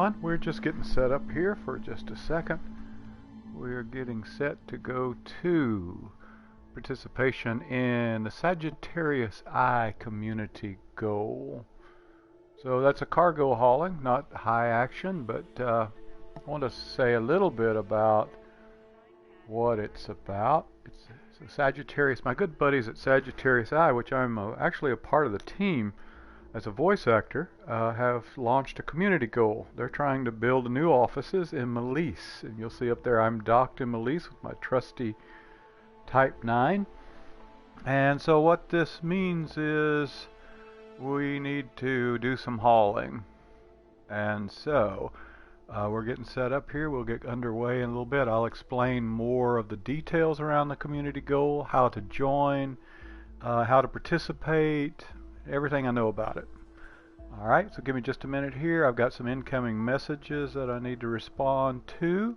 everyone. We're just getting set up here for just a second. We're getting set to go to participation in the Sagittarius I community goal. So that's a cargo hauling, not high action, but I want to say a little bit about what it's about. It's Sagittarius. My good buddies at Sagittarius I, which I'm actually a part of the team as a voice actor, have launched a community goal. They're trying to build new offices in Melise, and you'll see up there I'm docked in Melise with my trusty Type 9. And so what this means is we need to do some hauling, and so we're getting set up here. We'll get underway in a little bit. I'll explain more of the details around the community goal, how to join, how to participate, everything I know about it. Alright, so give me just a minute here. I've got some incoming messages that I need to respond to,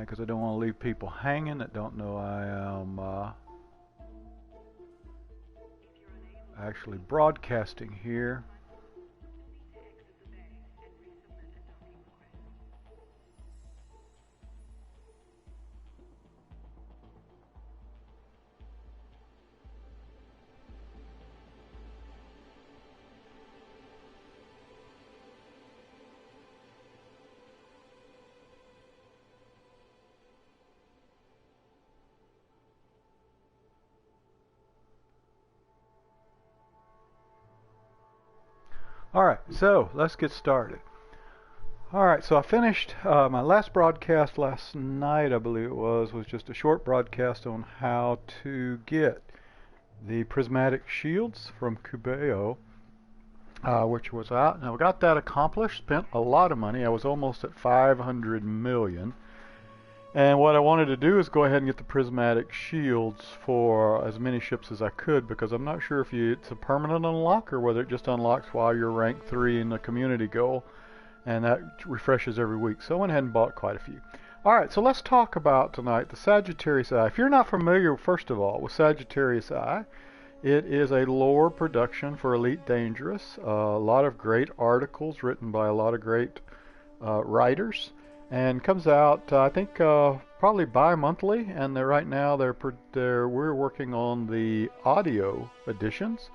because I don't want to leave people hanging that don't know I am actually broadcasting here. Alright, so let's get started. Alright, so I finished my last broadcast last night, I believe it was just a short broadcast on how to get the prismatic shields from Cubeo, which was out. Now I got that accomplished, spent a lot of money. I was almost at 500 million. And what I wanted to do is go ahead and get the prismatic shields for as many ships as I could, because I'm not sure if it's a permanent unlock or whether it just unlocks while you're rank 3 in the community goal, and that refreshes every week. So I went ahead and bought quite a few. Alright, so let's talk about tonight the Sagittarius I. If you're not familiar, first of all, with Sagittarius I, it is a lore production for Elite Dangerous. A lot of great articles written by a lot of great writers. And comes out, I think, probably bi-monthly. And right now we're working on the audio editions,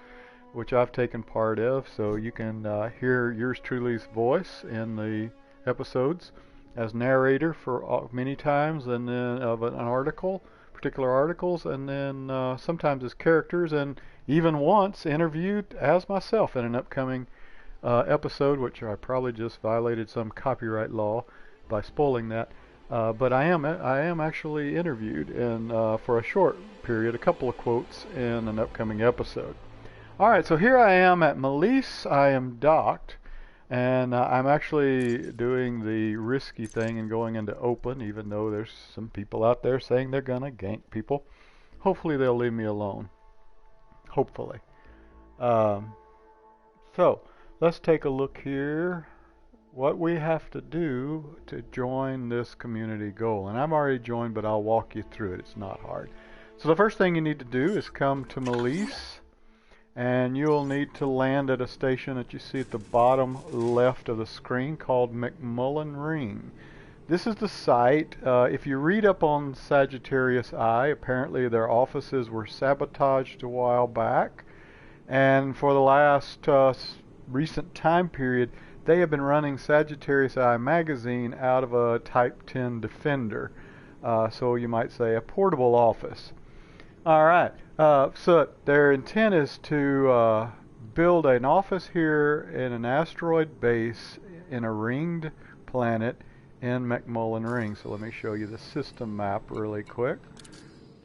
which I've taken part of. So you can hear yours truly's voice in the episodes as narrator for many times, and then of an article, particular articles, and then sometimes as characters, and even once interviewed as myself in an upcoming episode, which I probably just violated some copyright law by spoiling that, but I am actually interviewed for a short period, a couple of quotes in an upcoming episode. Alright, so here I am at Melise. I am docked, and I'm actually doing the risky thing and going into open, even though there's some people out there saying they're gonna gank people. Hopefully they'll leave me alone. Hopefully. So let's take a look here. What we have to do to join this community goal, and I'm already joined, but I'll walk you through it. It's not hard. So the first thing you need to do is come to Melise, and you'll need to land at a station that you see at the bottom left of the screen called McMullen Ring. This is the site. If you read up on Sagittarius I, apparently their offices were sabotaged a while back, and for the last recent time period they have been running Sagittarius I magazine out of a Type 10 Defender, so you might say a portable office. Alright, so their intent is to build an office here in an asteroid base in a ringed planet in McMullen Ring. So let me show you the system map really quick.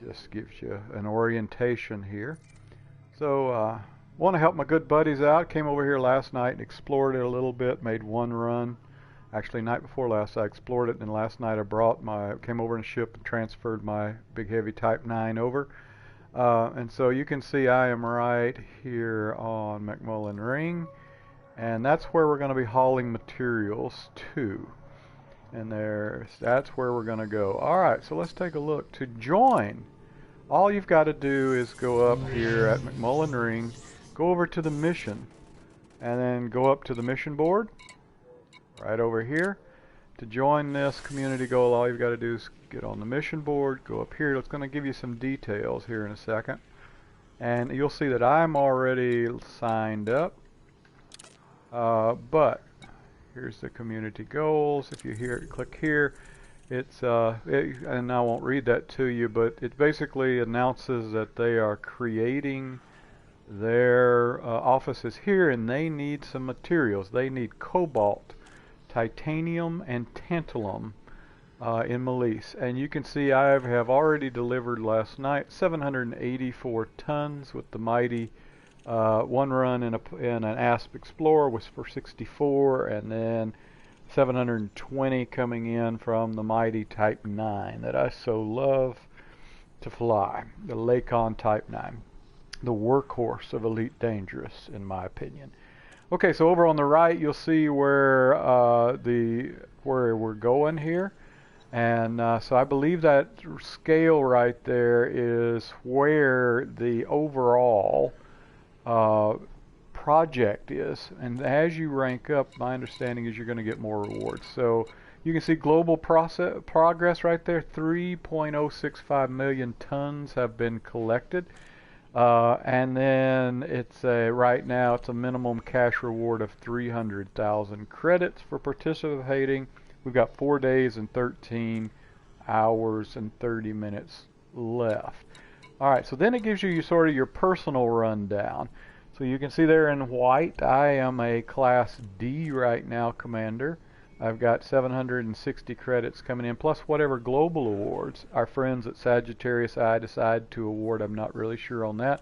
Just gives you an orientation here. So want to help my good buddies out. Came over here last night and explored it a little bit. Made one run. Actually, night before last, I explored it, and last night I came over in a ship and transferred my big heavy Type 9 over. And so you can see I am right here on McMullen Ring, and that's where we're going to be hauling materials to. And that's where we're going to go. Alright, so let's take a look. To join, all you've got to do is go up here at McMullen Ring, go over to the mission, and then go up to the mission board, right over here. To join this community goal, all you've got to do is get on the mission board, go up here. It's going to give you some details here in a second. And you'll see that I'm already signed up. But here's the community goals. If you click here, and I won't read that to you, but it basically announces that they are creating their offices here, and they need some materials. They need cobalt, titanium, and tantalum in Melise. And you can see I have already delivered last night 784 tons with the mighty one run in an Asp Explorer was for 64, and then 720 coming in from the mighty Type 9 that I so love to fly, the Lacon Type 9, the workhorse of Elite Dangerous in my opinion. Okay, so over on the right you'll see where we're going here, and so I believe that scale right there is where the overall project is, and as you rank up, my understanding is you're going to get more rewards. So you can see global progress right there. 3.065 million tons have been collected, and then it's right now it's a minimum cash reward of 300,000 credits for participating. We've got 4 days and 13 hours and 30 minutes left. Alright, so then it gives you sort of your personal rundown. So you can see there in white, I am a Class D right now, Commander. I've got 760 credits coming in, plus whatever global awards our friends at Sagittarius I decide to award. I'm not really sure on that.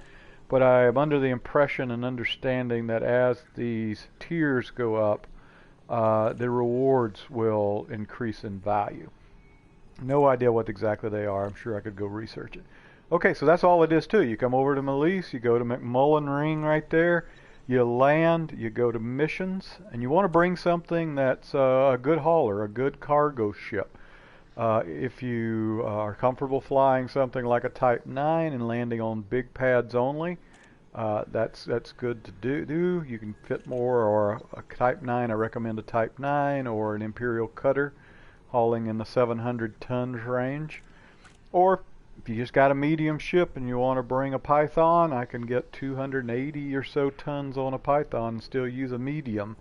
But I am under the impression and understanding that as these tiers go up, the rewards will increase in value. No idea what exactly they are. I'm sure I could go research it. Okay, so that's all it is too. You come over to Melise, you go to McMullen Ring right there, you land, you go to missions, and you want to bring something that's a good hauler, a good cargo ship. If you are comfortable flying something like a Type 9 and landing on big pads only, that's good to do. You can fit more, or a Type 9, I recommend a Type 9 or an Imperial Cutter hauling in the 700 tons range. Or if you just got a medium ship and you want to bring a Python, I can get 280 or so tons on a Python and still use a medium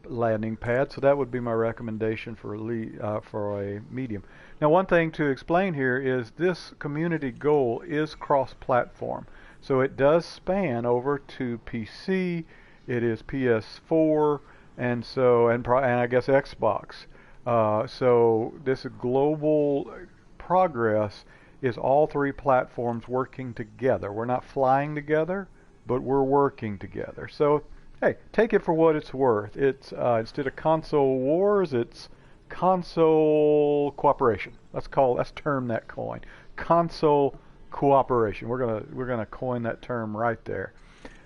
landing pad. So that would be my recommendation for a medium. Now, one thing to explain here is this community goal is cross-platform. So it does span over to PC, it is PS4, and I guess Xbox. So this global progress is all three platforms working together. We're not flying together, but we're working together. So, hey, take it for what it's worth. It's instead of console wars, it's console cooperation. Let's term that coin. Console cooperation. We're gonna coin that term right there.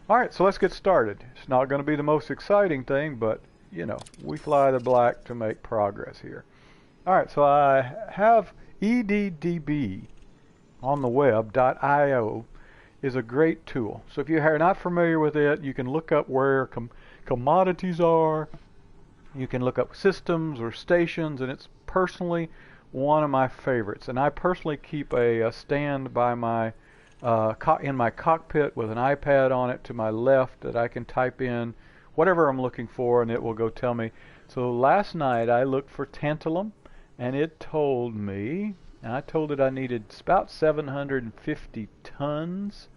All right, so let's get started. It's not going to be the most exciting thing, but you know, we fly the black to make progress here. All right, so I have EDDB on the web, .io, is a great tool. So if you are not familiar with it, you can look up where commodities are, you can look up systems or stations, and it's personally one of my favorites. And I personally keep a stand by my in my cockpit with an iPad on it to my left that I can type in whatever I'm looking for, and it will go tell me. So last night I looked for tantalum, and it told me, and I told it I needed about 750 tons,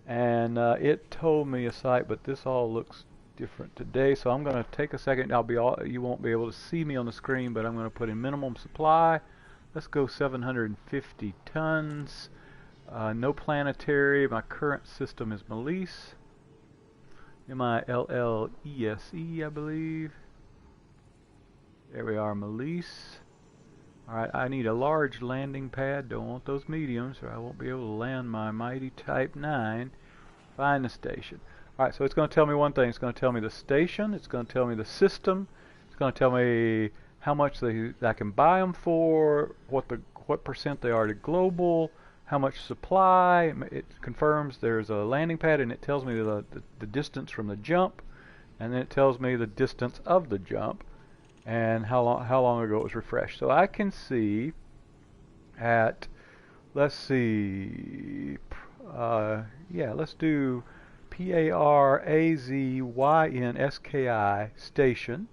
and it told me a site, but this all looks different today. So I'm going to take a second. You won't be able to see me on the screen, but I'm going to put in minimum supply. Let's go 750 tons. No planetary. My current system is Melise. M-I-L-L-E-S-E, I believe. There we are, Melise. Alright, I need a large landing pad. Don't want those mediums, or I won't be able to land my mighty Type 9. Find the station. Alright, so it's going to tell me one thing. It's going to tell me the station. It's going to tell me the system. It's going to tell me how much I can buy them for, what percent they are to global, how much supply. It confirms there's a landing pad, and it tells me the distance from the jump, and then it tells me the distance of the jump. and how long ago it was refreshed. So I can see at, let's see, yeah, let's do PARAZYNSKI station.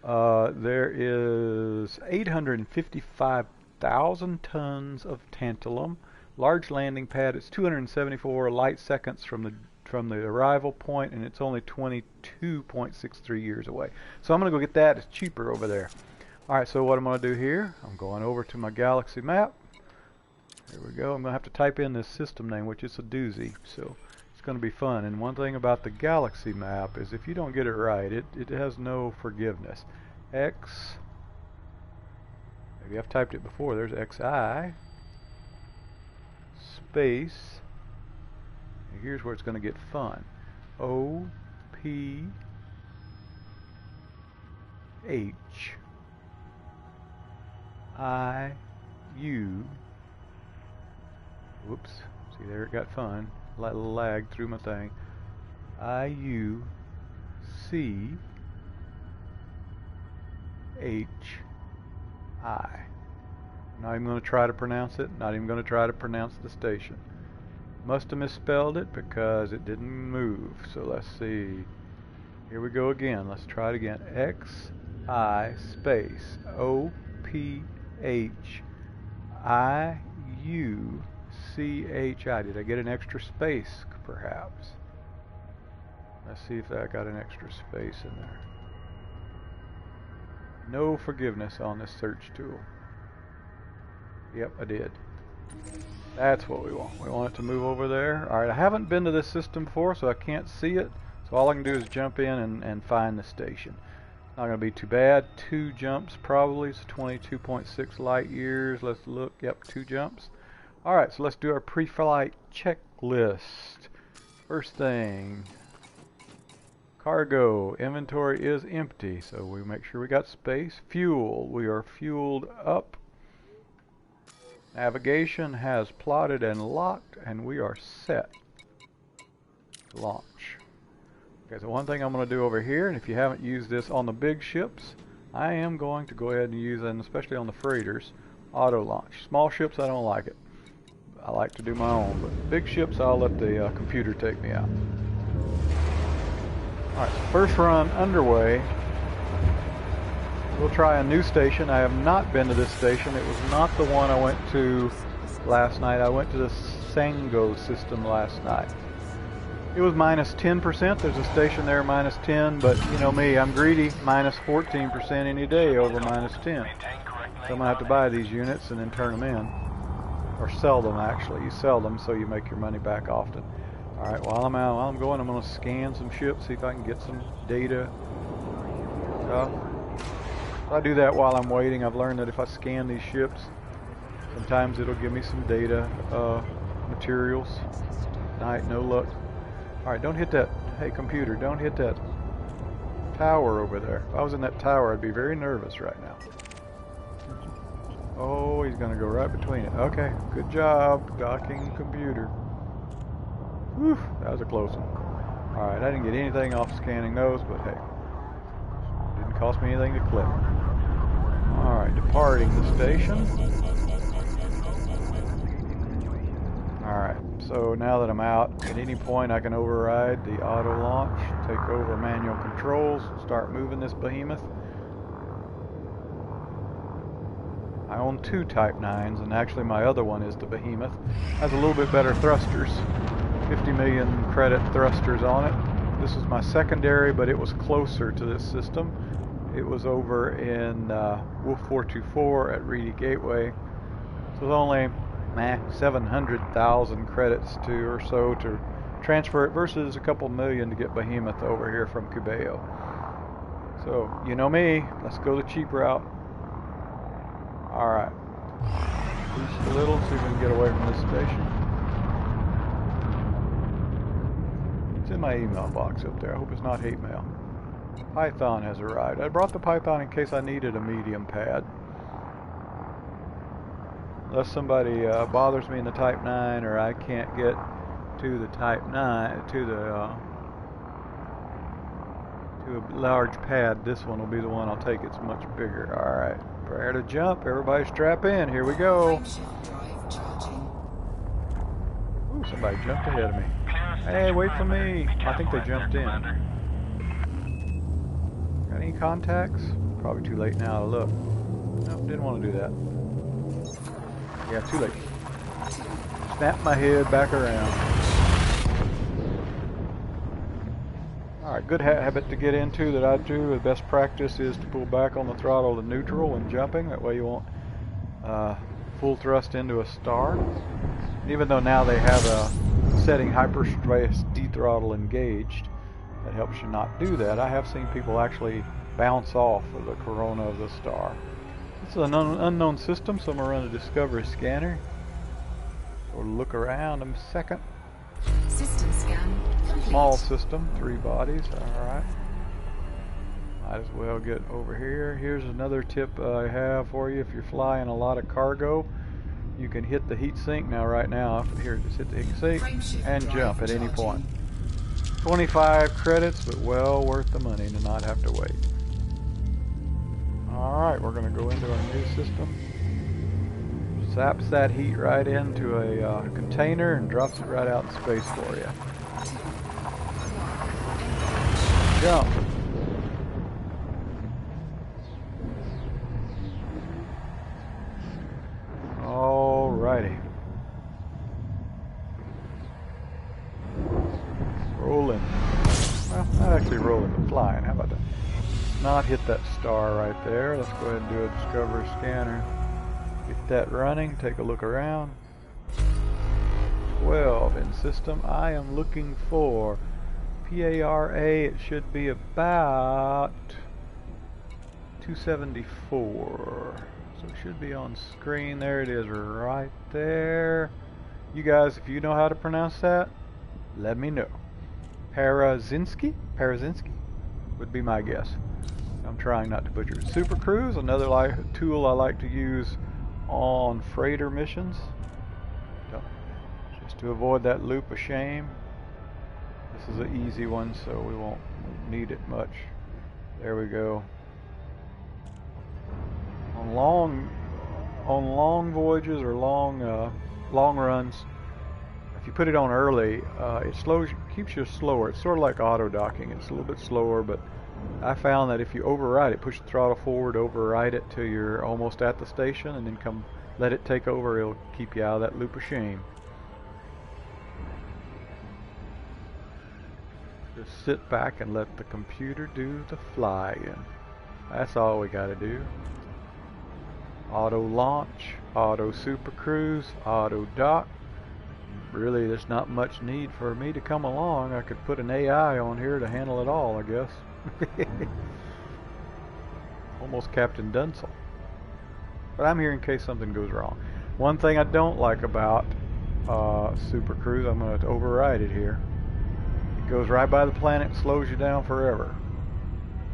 There is 855,000 tons of tantalum. Large landing pad. It's 274 light seconds from the arrival point, and it's only 22.63 years away. So I'm going to go get that. It's cheaper over there. Alright, so what I'm going to do here, I'm going over to my galaxy map. Here we go. I'm going to have to type in this system name, which is a doozy. So it's going to be fun. And one thing about the galaxy map is if you don't get it right, it has no forgiveness. X, maybe I've typed it before. There's XI, space, and here's where it's going to get fun. O, P, H, I, U, whoops, see there it got fun, a little lag through my thing, I, U, C, H, I. Not even going to try to pronounce it, not even going to try to pronounce the station. Must have misspelled it because it didn't move. So let's see. Here we go again. Let's try it again. X, I, space, O, P, H, I, U, C, H, I. Did I get an extra space, perhaps? Let's see if I got an extra space in there. No forgiveness on this search tool. Yep, I did. That's what we want. We want it to move over there. Alright, I haven't been to this system before, so I can't see it. So all I can do is jump in and find the station. Not going to be too bad. 2 jumps probably. It's 22.6 light years. Let's look. Yep, 2 jumps. Alright, so let's do our pre-flight checklist. First thing. Cargo. Inventory is empty, so we make sure we got space. Fuel. We are fueled up. Navigation has plotted and locked, and we are set to launch. Okay, so one thing I'm going to do over here, and if you haven't used this on the big ships, I am going to go ahead and use it, and especially on the freighters, auto launch. Small ships, I don't like it. I like to do my own, but big ships, I'll let the computer take me out. Alright, so first run underway. We'll try a new station. I have not been to this station. It was not the one I went to last night. I went to the Sango system last night. It was minus 10%. There's a station there minus 10, but you know me, I'm greedy. Minus 14% any day over minus 10. So I'm going to have to buy these units and then turn them in. Or sell them, actually. You sell them so you make your money back often. Alright, while I'm going, I'm going to scan some ships, see if I can get some data. I do that while I'm waiting. I've learned that if I scan these ships, sometimes it'll give me some data materials. Night, no luck. Alright, don't hit that. Hey computer, don't hit that tower over there. If I was in that tower, I'd be very nervous right now. Oh, he's going to go right between it. Okay, good job, docking computer. Whew, that was a close one. Alright, I didn't get anything off scanning those, but hey. Didn't cost me anything to click. Alright, departing the station. Alright, so now that I'm out, at any point I can override the auto launch, take over manual controls, start moving this behemoth. I own 2 Type 9s, and actually my other one is the behemoth. Has a little bit better thrusters. 50 million credit thrusters on it. This is my secondary, but it was closer to this system. It was over in Wolf 424 at Reedy Gateway. So it's only 700,000 credits or so to transfer it versus a couple million to get Behemoth over here from Cubeo. So, you know me, let's go the cheap route. Alright. Boost a little, see if we can get away from this station. It's in my email box up there. I hope it's not hate mail. Python has arrived. I brought the Python in case I needed a medium pad. Unless somebody bothers me in the Type 9 or I can't get to the Type 9, to to a large pad. This one will be the one I'll take. It's much bigger. Alright, prepare to jump. Everybody strap in. Here we go. Ooh, somebody jumped ahead of me. Hey, wait for me. I think they jumped in. Got any contacts? Probably too late now to look. Nope, didn't want to do that. Yeah, too late. Snap my head back around. Alright, good habit to get into that I do. The best practice is to pull back on the throttle to neutral when jumping. That way you won't full thrust into a star. Even though now they have a setting hyperstress dethrottle engaged, that helps you not do that. I have seen people actually bounce off of the corona of the star. This is an unknown system, so I'm going to run a discovery scanner. So we'll look around in a second. System scan complete. Small system, 3 bodies, alright. Might as well get over here. Here's another tip I have for you. If you're flying a lot of cargo, you can hit the heat sink. Now right now, here, just hit the heat sink and jump at any point. 25 credits, but well worth the money to not have to wait. Alright, we're going to go into our new system. Zaps that heat right into a container and drops it right out in space for you. Jump. Alrighty. Rolling. Well, not actually rolling, but flying. How about that? Not hit that star right there. Let's go ahead and do a discovery scanner. Get that running. Take a look around. 12 in system. I am looking for PARA. It should be about 274. So it should be on screen. There it is right there. You guys, if you know how to pronounce that, let me know. Parazinski would be my guess. I'm trying not to butcher it. Super Cruise, another tool I like to use on freighter missions. Just to avoid that loop of shame. This is an easy one, so we won't need it much. There we go. On long voyages or long runs, if you put it on early, it keeps you slower. It's sort of like auto docking. It's a little bit slower, but I found that if you override it, push the throttle forward, override it till you're almost at the station, and then let it take over, it'll keep you out of that loop of shame. Just sit back and let the computer do the flying. That's all we gotta do. Auto launch, auto super cruise, auto dock. Really, there's not much need for me to come along. I could put an AI on here to handle it all, I guess. Almost Captain Dunsel. But I'm here in case something goes wrong. One thing I don't like about Super Cruise, I'm going to override it here. It goes right by the planet and slows you down forever.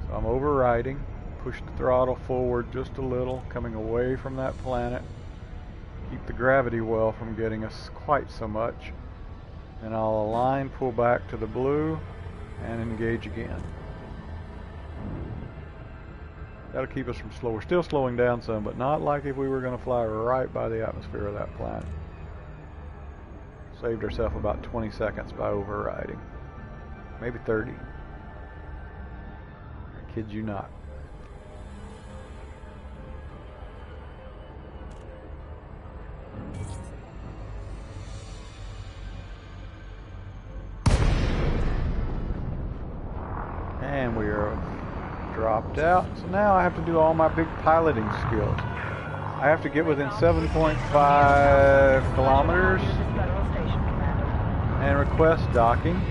So I'm overriding. Push the throttle forward just a little, coming away from that planet. Keep the gravity well from getting us quite so much. And I'll align, pull back to the blue, and engage again. That'll keep us from slow. We're still slowing down some, but not like if we were going to fly right by the atmosphere of that planet. Saved ourselves about 20 seconds by overriding. Maybe 30. I kid you not. And we are dropped out. So now I have to do all my big piloting skills. I have to get within 7.5 kilometers and request docking.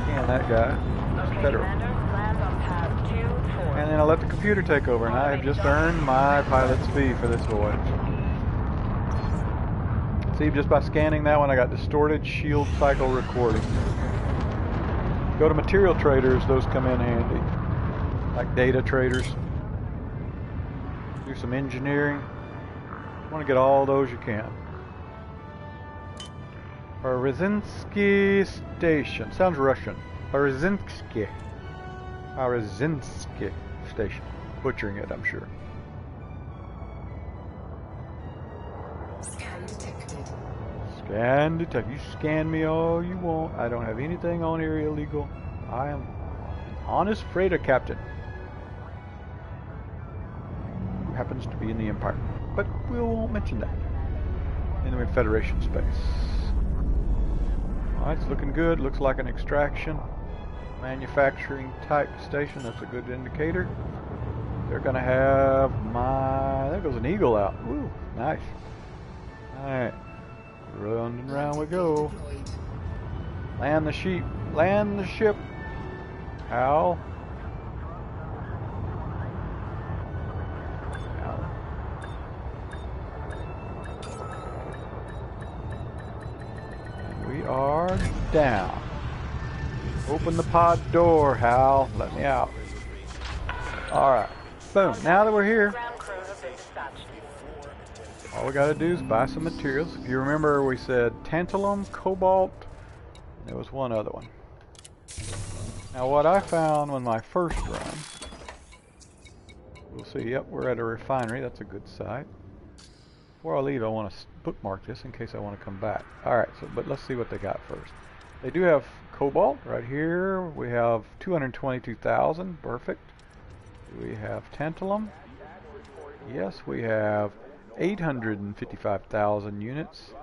And that guy. Better. And then I'll let the computer take over, and I have just earned my pilot's fee for this voyage. See, just by scanning that one, I got distorted shield cycle recording. Go to material traders, those come in handy. Like data traders. Do some engineering. You want to get all those you can. Berezhinsky Station. Sounds Russian. Berezhinsky. Berezhinsky Station. Butchering it, I'm sure. Scan detected. Scan detect. You scan me all you want. I don't have anything on here illegal. I am an honest freighter captain. Who happens to be in the Empire. But we won't mention that. In the Federation space. Alright, it's looking good. Looks like an extraction. Manufacturing type station. That's a good indicator. They're going to have my... There goes an eagle out. Woo, nice. Alright. Round and round we go. Land the sheep. Land the ship. Hal. Hal. And we are down. Open the pod door, Hal. Let me out. Alright. Boom. Now that we're here, all we got to do is buy some materials. If you remember, we said tantalum, cobalt, and there was one other one. Now what I found on my first run, we'll see, yep, we're at a refinery. That's a good site. Before I leave, I want to bookmark this in case I want to come back. Alright, but let's see what they got first. They do have cobalt right here. We have 222,000. Perfect. Do we have tantalum? Yes, we have 855,000 units.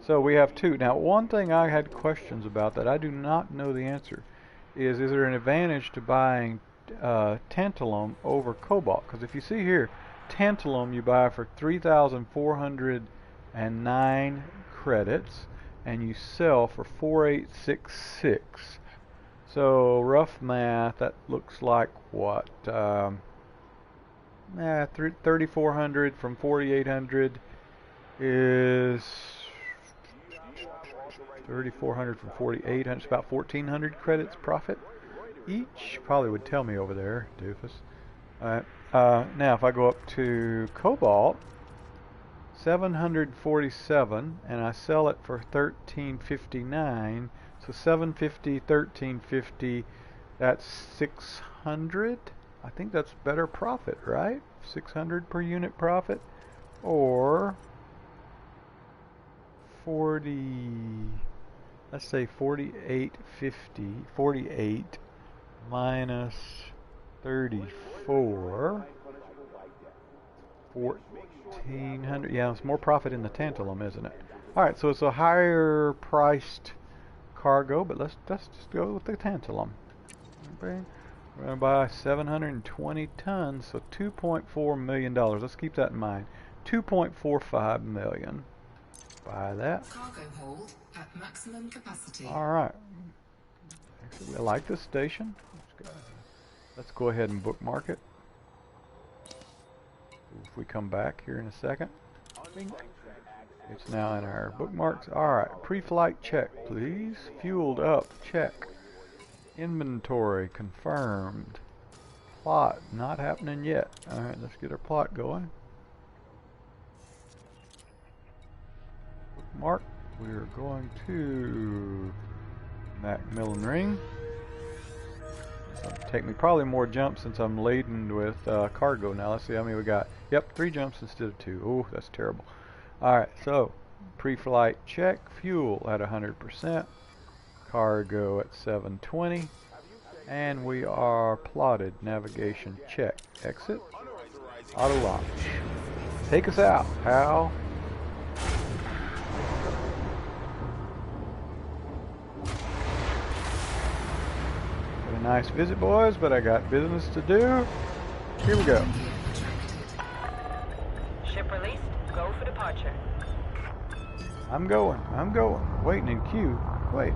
So we have two. Now, one thing I had questions about that I do not know the answer is there an advantage to buying tantalum over cobalt? Because if you see here, tantalum you buy for 3,409 credits and you sell for 4,866. So rough math, that looks like what? 3,400 from 4,800 is 3,400 from 4,800. It's about 1,400 credits profit each. Probably would tell me over there, doofus. Alright. Now if I go up to cobalt, 747, and I sell it for 1,359. So 750, 1,350. That's 600. I think that's better profit, right? 600 per unit profit, or 40. Let's say 4850. 48 minus 34. 1,400. Yeah, it's more profit in the tantalum, isn't it? All right, so it's a higher priced cargo, but let's just go with the tantalum. Okay. We're going to buy 720 tons, so $2.4 million. Let's keep that in mind. 2.45 million. Buy that. Cargo hold at maximum capacity. All right. Actually, I like this station. Let's go ahead and bookmark it. If we come back here in a second. It's now in our bookmarks. All right. Pre-flight check, please. Fueled up. Check. Inventory confirmed. Plot not happening yet. Alright, let's get our plot going. Bookmark. We're going to Macmillan Ring. It'll take me probably more jumps since I'm laden with cargo now. Let's see how many we got. Yep, 3 jumps instead of 2. Oh, that's terrible. Alright, so pre-flight check. Fuel at 100%. Cargo at 720, and we are plotted. Navigation check. Exit. Auto launch. Take us out, pal. What a nice visit, boys, but I got business to do. Here we go. Ship released. Go for departure. I'm going. Waiting in queue. Wait.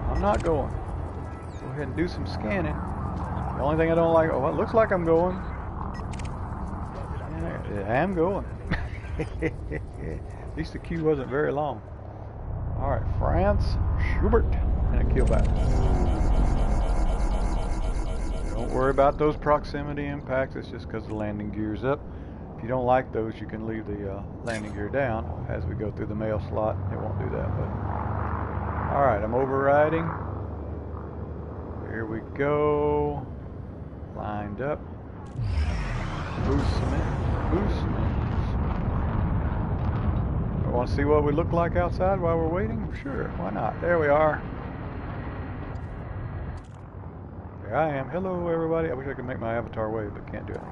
I'm not going. Go ahead and do some scanning. The only thing I don't like, oh, it looks like I'm going. Yeah, I am going. At least the queue wasn't very long. Alright, France, Schubert, and a keelback. Don't worry about those proximity impacts, it's just because the landing gear's up. If you don't like those, you can leave the landing gear down as we go through the mail slot. It won't do that, but alright, I'm overriding. Here we go. Lined up. Boostments. Want to see what we look like outside while we're waiting? Sure, why not? There we are. There I am. Hello, everybody. I wish I could make my avatar wave, but can't do it.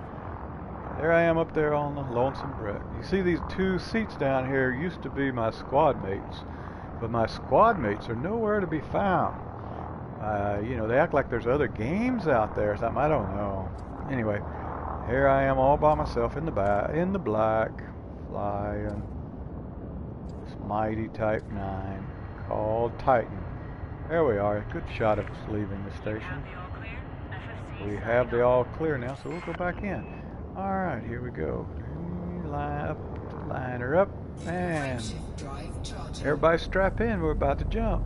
There I am up there on the Lonesome Wreck. You see these two seats down here used to be my squad mates, but my squad mates are nowhere to be found. You know, they act like there's other games out there or something. I don't know. Anyway, here I am all by myself in the black, flying this mighty Type 9 called Titan. There we are. Good shot of us leaving the station. We have the all clear now, so we'll go back in. Alright, here we go. Line her up, and everybody strap in. We're about to jump.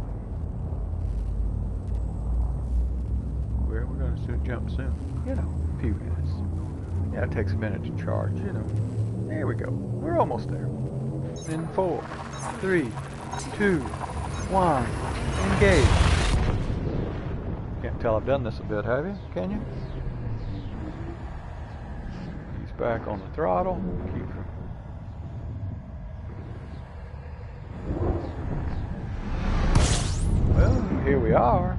We're going to jump soon. You know, a few minutes. Yeah, it takes a minute to charge, you know. There we go. We're almost there. In 4, 3, 2, 1, engage. Can't tell I've done this a bit, have you? Can you? He's back on the throttle. Keep her. Well, here we are.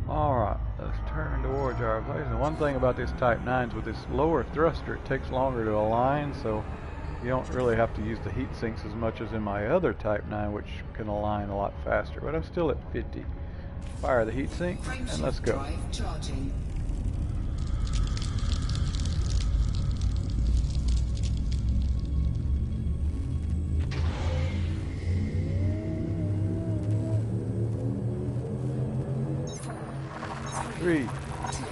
Alright, let's turn towards our place. And one thing about this Type 9s, with this lower thruster, it takes longer to align, so you don't really have to use the heat sinks as much as in my other Type 9, which can align a lot faster. But I'm still at 50. Fire the heat sink, and let's go. Three,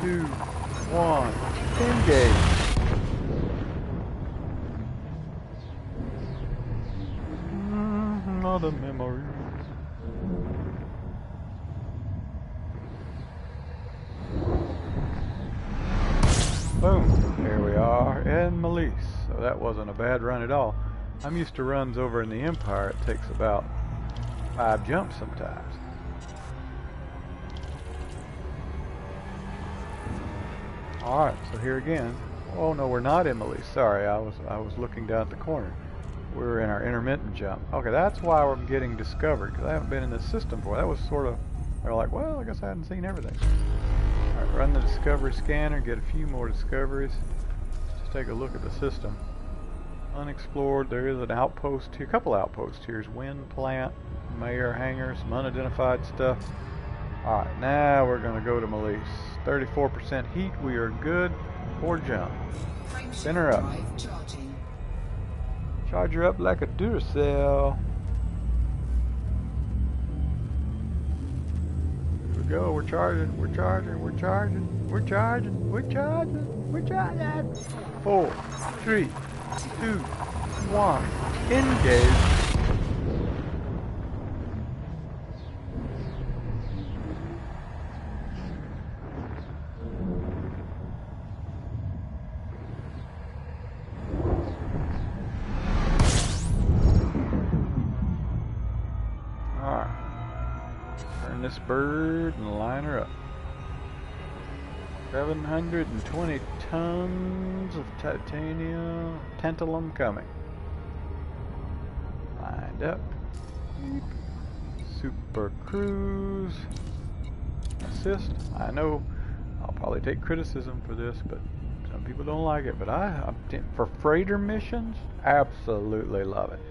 2, 1, engage. All the memories. Boom, there we are in Malise. So that wasn't a bad run at all. I'm used to runs over in the Empire. It takes about 5 jumps sometimes. Alright, so here again. Oh no, we're not in Malise. Sorry, I was looking down at the corner. We're in our intermittent jump. Okay, that's why we're getting discovered, because I haven't been in this system before. That was sort of, they're like, well, I guess I hadn't seen everything. Alright, run the discovery scanner, get a few more discoveries. Just take a look at the system. Unexplored, there is an outpost here, a couple outposts here. There's wind plant, mayor hangar, some unidentified stuff. Alright, now we're going to go to Malise. 34% heat, we are good for jump. Spin her up. Charge her up like a Duracell. Here we go, we're charging, we're charging, we're charging, we're charging, we're charging, we're charging. 4, 3, 2, 1, engage. This bird and line her up. 720 tons of titanium tantalum coming. Lined up. Super cruise. Assist. I know I'll probably take criticism for this, but some people don't like it. But for freighter missions, absolutely love it.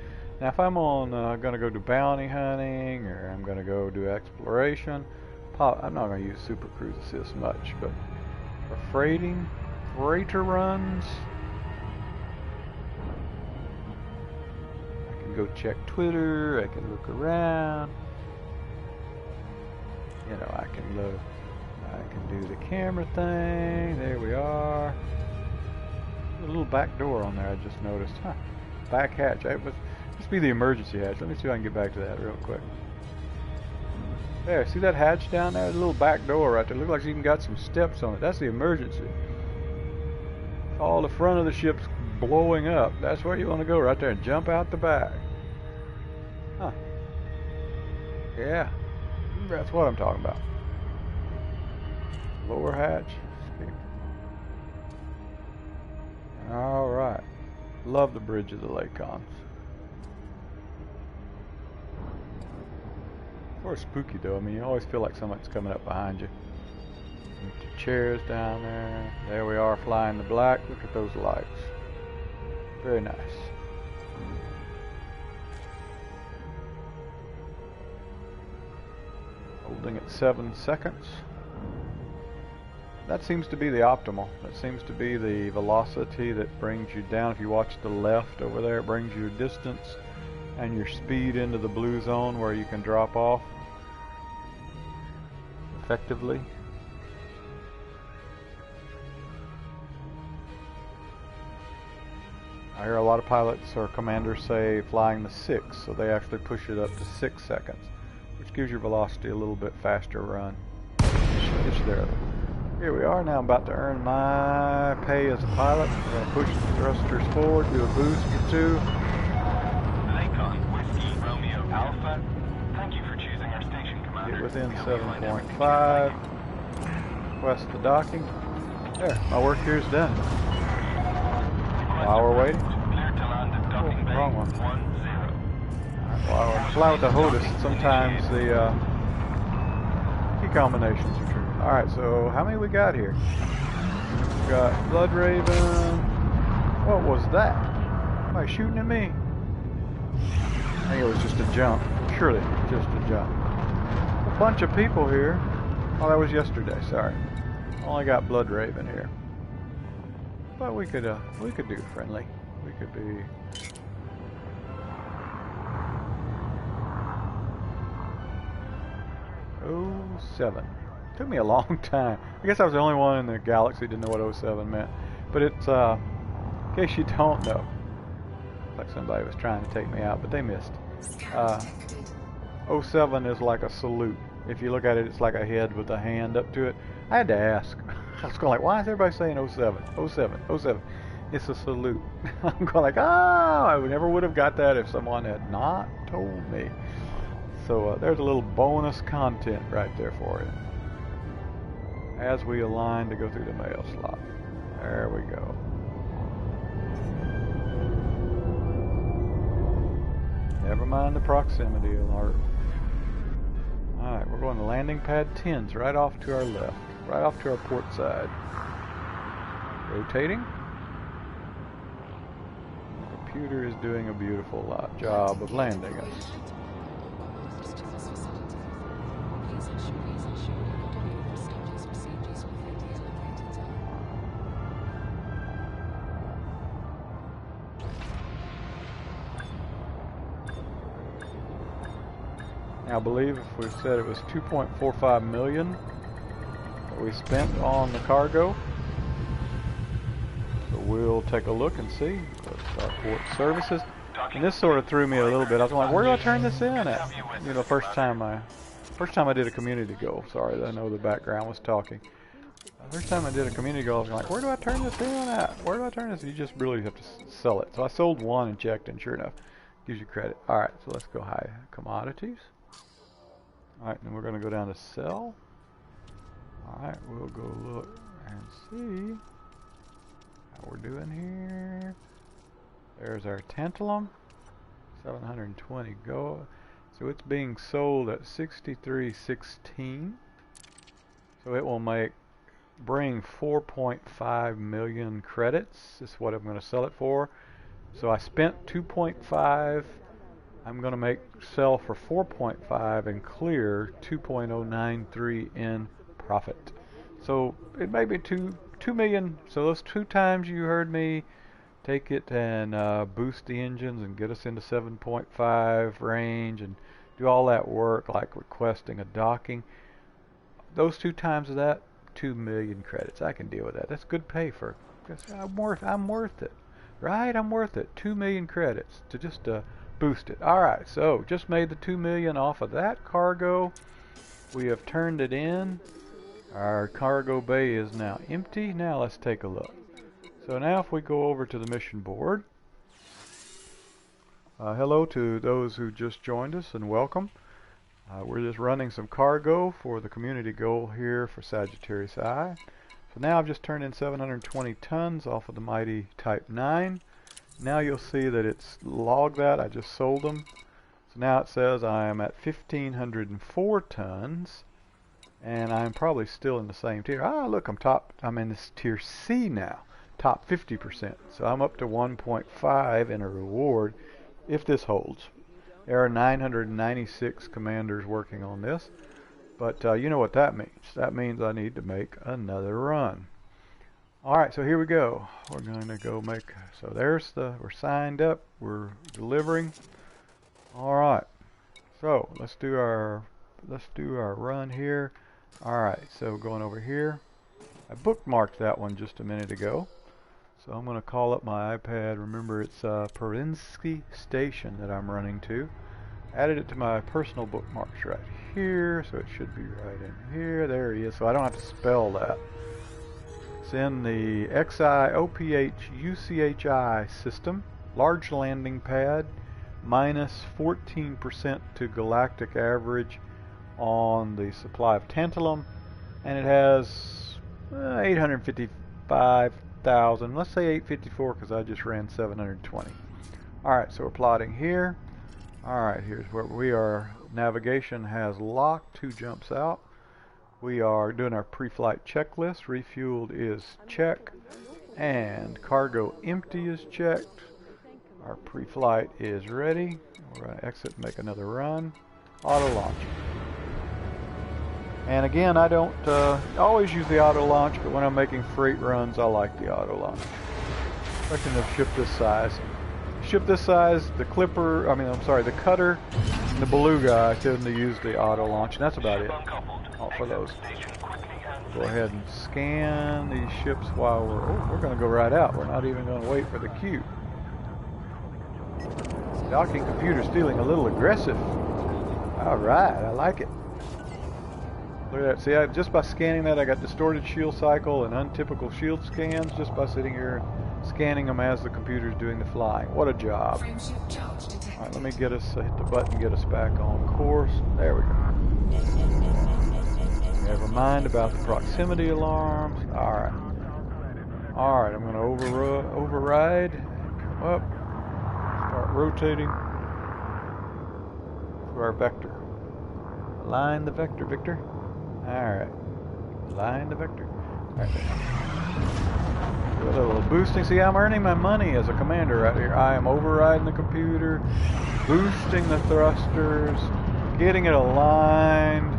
Now if I'm on, going to go do bounty hunting, or I'm going to go do exploration, I'm not going to use Super Cruise Assist much, but for freighter runs, I can go check Twitter, I can look around, you know, I can do the camera thing. There we are. A little back door on there I just noticed. Huh. Back hatch. Must be the emergency hatch. Let me see if I can get back to that real quick. There, see that hatch down there? There's a little back door right there. Looks like it's even got some steps on it. That's the emergency. All the front of the ship's blowing up, that's where you want to go, right there, and jump out the back. Huh. Yeah, that's what I'm talking about. Lower hatch. Alright. Love the bridge of the Lakons. Sort of spooky though. I mean, you always feel like something's coming up behind you. Some chairs down there. There we are, flying the black. Look at those lights. Very nice. Holding at 7 seconds. That seems to be the optimal. That seems to be the velocity that brings you down. If you watch the left over there, it brings your distance and your speed into the blue zone where you can drop off effectively. I hear a lot of pilots or commanders say flying the 6, so they actually push it up to 6 seconds, which gives your velocity a little bit faster run. It's there. Here we are now. I'm about to earn my pay as a pilot. I'm going to push the thrusters forward, do a boost for 2. Lakon, Whiskey, Romeo, Alpha. Thank you for choosing our station, Commander. Get within 7.5. Request the docking. There, my work here is done. While we're waiting. Clear to land at docking bay wrong one. 10. Alright, while I fly with the HOTUS, sometimes the key combinations are true. Alright, so how many we got here? We got Blood Raven. What was that? Somebody shooting at me? I think it was just a jump. Surely just a jump. A bunch of people here. Oh, that was yesterday, sorry. Only got Blood Raven here. But we could do friendly. We could be... '07. Took me a long time. I guess I was the only one in the galaxy who didn't know what 07 meant. But it's, in case you don't know, like somebody was trying to take me out, but they missed. 07 is like a salute. If you look at it, it's like a head with a hand up to it. I had to ask. I was going like, why is everybody saying 07? 07, 07. It's a salute. I'm going like, oh, I never would have got that if someone had not told me. So there's a little bonus content right there for you. As we align to go through the mail slot. There we go. Never mind the proximity alert. Alright, we're going to landing pad 10s right off to our left. Right off to our port side. Rotating. The computer is doing a beautiful job of landing us. I believe if we said it was 2.45 million that we spent on the cargo. So we'll take a look and see. That's our port services. And this sort of threw me a little bit. I was like, where do I turn this in at? You know, first time I did a community goal. Sorry, I know the background was talking. First time I did a community goal, I was like, where do I turn this in at? Where do I turn this? You just really have to sell it. So I sold one and checked, and sure enough, gives you credit. All right, so let's go high commodities. Alright, then we're going to go down to sell. Alright, we'll go look and see how we're doing here. There's our tantalum. 720 go. So it's being sold at 63.16. So it will bring 4.5 million credits. This is what I'm going to sell it for. So I spent 2.5. I'm going to sell for 4.5 and clear 2.093 in profit. So it may be 2 million. So those 2 times you heard me take it and boost the engines and get us into 7.5 range and do all that work like requesting a docking. Those 2 times of that, 2 million credits. I can deal with that. That's good pay for. I'm worth it, right? I'm worth it. 2 million credits to just boost it. Alright, so just made the 2 million off of that cargo. We have turned it in. Our cargo bay is now empty. Now let's take a look. So now if we go over to the mission board, hello to those who just joined us and welcome. We're just running some cargo for the community goal here for Sagittarius I. So now I've just turned in 720 tons off of the mighty Type 9. Now you'll see that it's logged that. I just sold them. So now it says I am at 1,504 tons. And I'm probably still in the same tier. Ah, look, I'm in this tier C now. Top 50%. So I'm up to 1.5 in a reward if this holds. There are 996 commanders working on this. But you know what that means. That means I need to make another run. Alright, so here we go. We're going to go make, so there's we're signed up. We're delivering. Alright. So let's do our run here. Alright, so going over here. I bookmarked that one just a minute ago. So I'm going to call up my iPad. Remember, it's Perinsky Station that I'm running to. Added it to my personal bookmarks right here, so it should be right in here. There he is, so I don't have to spell that. It's in the XIOPH-UCHI system. Large landing pad, minus 14% to galactic average on the supply of tantalum, and it has 855,000. Let's say 854 because I just ran 720. Alright, so we're plotting here. Alright, here's where we are. Navigation has locked, 2 jumps out. We are doing our pre-flight checklist. Refueled is check, and cargo empty is checked. Our pre-flight is ready. We're going to exit and make another run. Auto launch. And again, I don't always use the auto launch, but when I'm making freight runs, I like the auto launch. Expecting a ship this size. Ship this size, the cutter, and the beluga, I tend to use the auto launch, and that's about it. All for those. Go ahead and scan these ships while we're going to go right out. We're not even going to wait for the queue. Docking computer's feeling a little aggressive. All right, I like it. Look at that. See, just by scanning that, I got distorted shield cycle and untypical shield scans just by sitting here and scanning them as the computer's doing the flying. What a job. All right, let me hit the button, get us back on course. There we go. Never mind about the proximity alarms. All right. All right, I'm going to override. Come up. Start rotating to our vector. Align the vector, Victor. Alright. Align the vector. Alright. Do a little boosting. See, I'm earning my money as a commander right here. I am overriding the computer, boosting the thrusters, getting it aligned.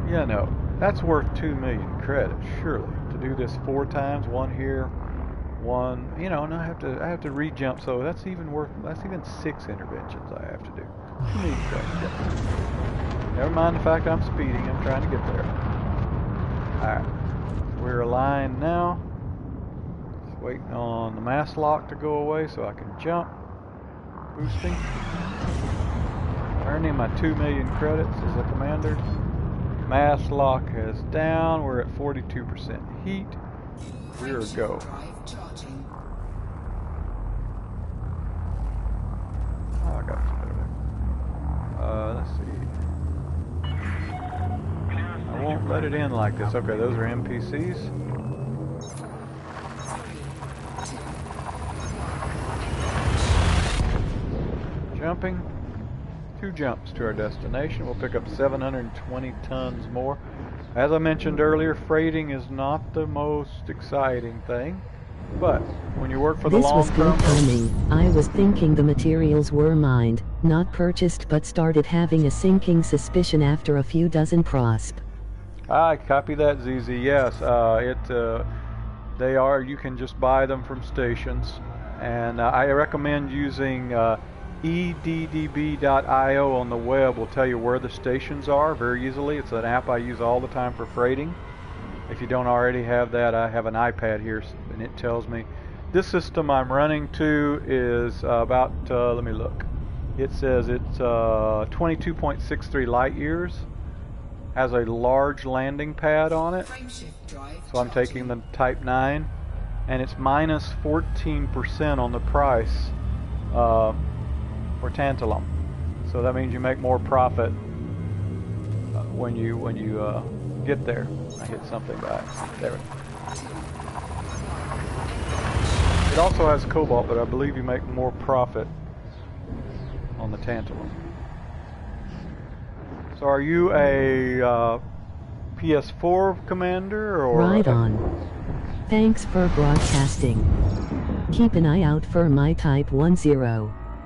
You know, that's worth 2 million credits, surely. To do this 4 times, one here, one, you know, and I have to re-jump, so that's even 6 interventions I have to do. Never mind the fact I'm speeding, I'm trying to get there. Alright, we're aligned now. Just waiting on the mass lock to go away so I can jump. Boosting. Earning my 2 million credits as a commander. Mass lock is down, we're at 42% heat. We're a go. Oh, I got some better there. Let's see. I won't let it in like this. Okay, those are NPCs. Jumping. 2 jumps to our destination. We'll pick up 720 tons more. As I mentioned earlier, freighting is not the most exciting thing, but when you work for the long term... This was good timing. I was thinking the materials were mined, not purchased, but started having a sinking suspicion after a few dozen prosp. I copy that, ZZ. Yes, they are. You can just buy them from stations, and I recommend using eddb.io on the web. Will tell you where the stations are very easily. It's an app I use all the time for freighting. If you don't already have that, I have an iPad here, and it tells me. This system I'm running to is about. Let me look. It says it's 22.63 light years. Has a large landing pad on it, so I'm taking the Type 9. and it's minus 14% on the price for tantalum. So that means you make more profit when you get there. I hit something by there. It also has cobalt, but I believe you make more profit on the tantalum. So are you a PS4 commander or? Right on. Thanks for broadcasting. Keep an eye out for my Type 10.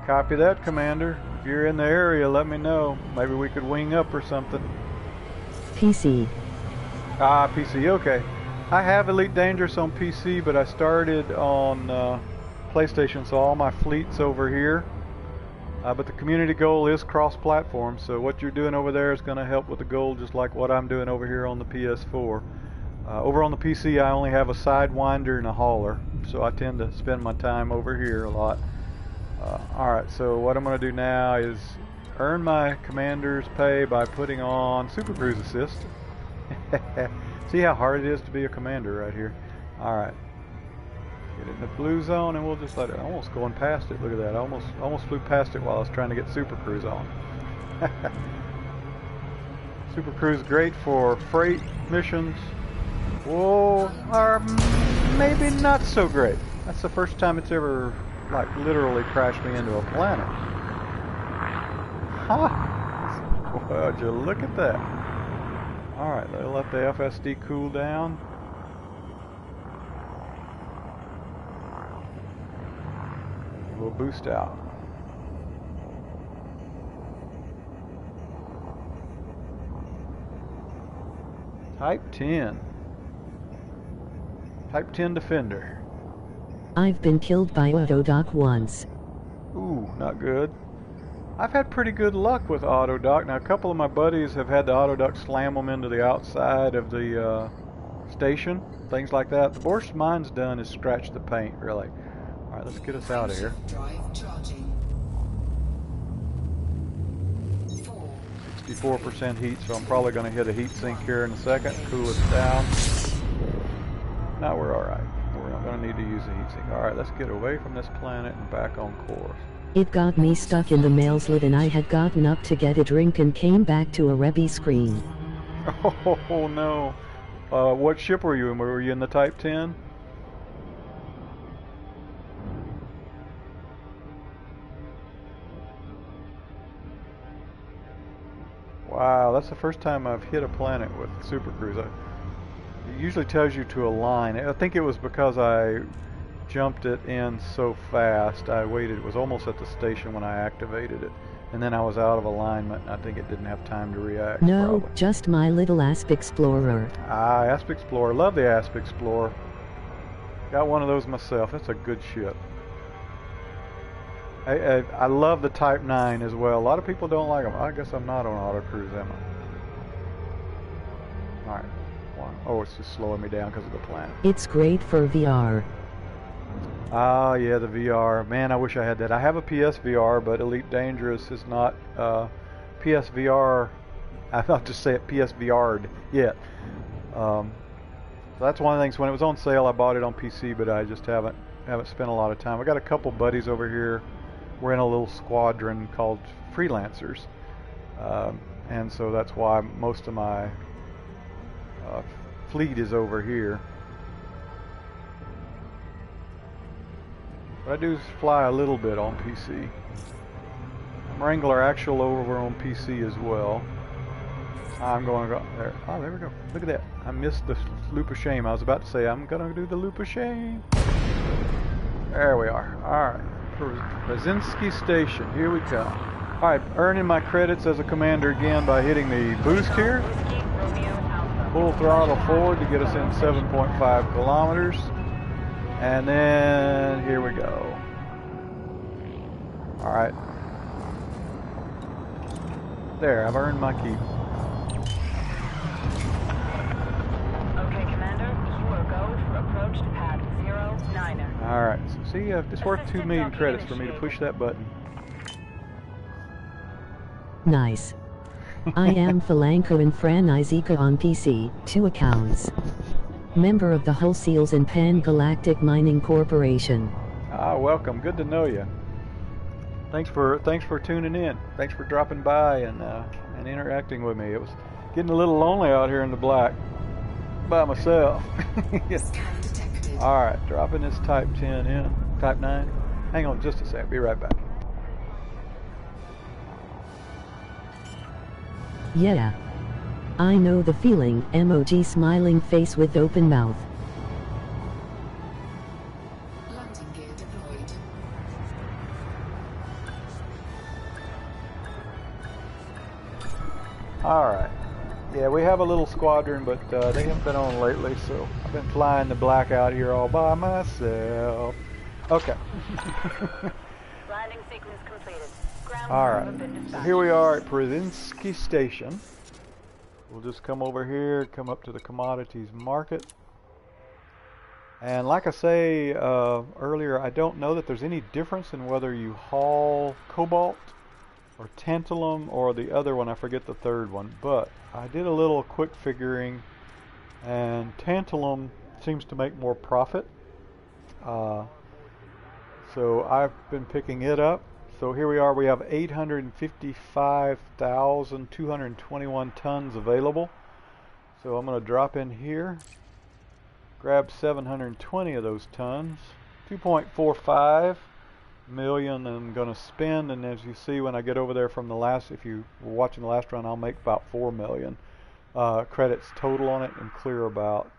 Copy that, Commander. If you're in the area, let me know. Maybe we could wing up or something. PC. Ah, PC, okay. I have Elite Dangerous on PC, but I started on PlayStation, so all my fleet's over here. But the community goal is cross-platform, so what you're doing over there is going to help with the goal, just like what I'm doing over here on the PS4. Over on the PC, I only have a Sidewinder and a hauler, so I tend to spend my time over here a lot. Alright, so what I'm going to do now is earn my commander's pay by putting on Super Cruise Assist. See how hard it is to be a commander right here. Alright. Get in the blue zone and we'll just let it, almost going past it. Look at that. I almost flew past it while I was trying to get Super Cruise on. Super Cruise great for freight missions. Whoa, or maybe not so great. That's the first time it's ever like literally crashed me into a planet. Huh. Would you look at that. Alright, let the FSD cool down. We'll boost out. Type 10. Type 10 Defender. I've been killed by Autodoc once. Ooh, not good. I've had pretty good luck with Autodoc. Now, a couple of my buddies have had the Autodoc slam them into the outside of the station, things like that. The worst mine's done is scratch the paint, really. Alright, let's get us out of here. Drive charging. 64% heat, so I'm probably going to hit a heat sink here in a second, cool us down. Now we're alright. We're not going to need to use a heat sink. Alright, let's get away from this planet and back on course. It got me stuck in the mail's lid and I had gotten up to get a drink and came back to a Rebby screen. Oh no. What ship were you in? Were you in the Type 10? Wow, that's the first time I've hit a planet with Super Cruise. It usually tells you to align. I think it was because I jumped it in so fast. I waited. It was almost at the station when I activated it. And then I was out of alignment. I think it didn't have time to react. No, probably. just my little Asp Explorer. Ah, Asp Explorer. Love the Asp Explorer. Got one of those myself. That's a good ship. I love the Type 9 as well. A lot of people don't like them. I guess I'm not on auto cruise, am I? Alright. Oh, it's just slowing me down because of the planet. It's great for VR. Ah, yeah, the VR. Man, I wish I had that. I have a PSVR, but Elite Dangerous is not PSVR. I'm about to say it PSVR'd yet. So that's one of the things. When it was on sale, I bought it on PC, but I just haven't spent a lot of time. I got a couple buddies over here. We're in a little squadron called Freelancers, and so that's why most of my fleet is over here. But I do fly a little bit on PC. WranglerActual over on PC as well. I'm going to go there. Oh, there we go. Look at that. I missed the loop of shame. I was about to say I'm going to do the loop of shame. There we are. Alright. Brzezinski Station. Here we come. Alright, earning my credits as a commander again by hitting the boost here. Full throttle forward to get us in 7.5 kilometers. And then here we go. Alright. There, I've earned my keep. Okay, Commander, you are go for approach to pad 09er. Alright, so see, it's worth 2 million credits for me to push that button. Nice. I am Falanka and Fran Izika on PC, 2 accounts. member of the Hull Seals and Pan Galactic Mining Corporation. Welcome. Good to know you. Thanks for tuning in. Thanks for dropping by and interacting with me. It was getting a little lonely out here in the black by myself. Yes. Scan detected. All right, dropping this Type 10 in. Type 9. Hang on just a sec. Be right back. Yeah. I know the feeling. Emoji smiling face with open mouth. Landing gear deployed. All right. Yeah, we have a little squadron, but they haven't been on lately, so I've been flying the black out here all by myself. Okay. Landing sequence completed. Ground All crew right. have been So dispatched. here we are at Przinsky Station. We'll just come over here, come up to the commodities market. And like I say earlier, I don't know that there's any difference in whether you haul cobalt or tantalum or the other one. I forget the third one, but I did a little quick figuring, and tantalum seems to make more profit. So I've been picking it up. So here we are. We have 855,221 tons available. So I'm going to drop in here, grab 720 of those tons, 2.45 million I'm going to spend, and as you see when I get over there from the last, if you were watching the last run, I'll make about 4 million credits total on it and clear about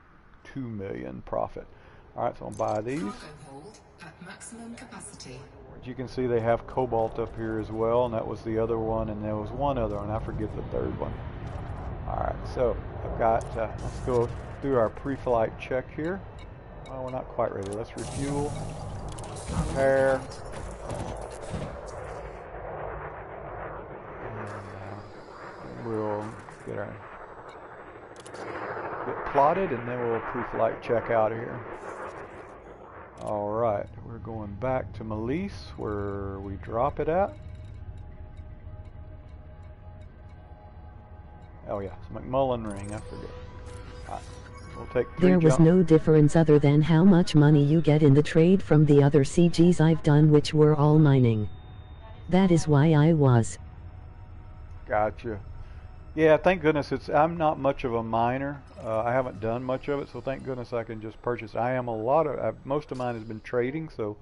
2 million profit. Alright, so I'll buy these. Cargo hold at maximum capacity. As you can see, they have cobalt up here as well, and that was the other one, and there was one other one, I forget the third one. Alright, so I've got, let's go through our pre-flight check here. Well, we're not quite ready. Let's refuel, prepare, and we'll get plotted, and then we'll pre-flight check out of here. Alright, we're going back to Melise, where we drop it at. Oh yeah, it's McMullen Ring, I forget. Alright, we'll take 3 There was jump. no difference other than how much money you get in the trade from the other CGs I've done, which were all mining. That is why I was. Gotcha. Yeah, thank goodness I'm not much of a miner. I haven't done much of it, so thank goodness I can just purchase. Most of mine has been trading, so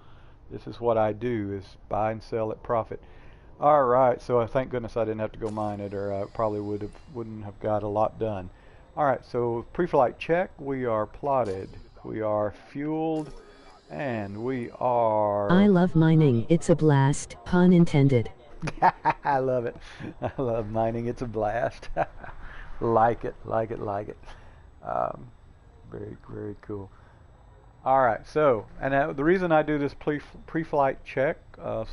this is what I do, is buy and sell at profit. Alright, so thank goodness I didn't have to go mine it, or I probably wouldn't have got a lot done. Alright, so pre-flight check, we are plotted, we are fueled, and we are... I love mining, it's a blast, pun intended. I love it. I love mining. It's a blast. Like it. Very, very cool. All right. So, and the reason I do this pre-flight check,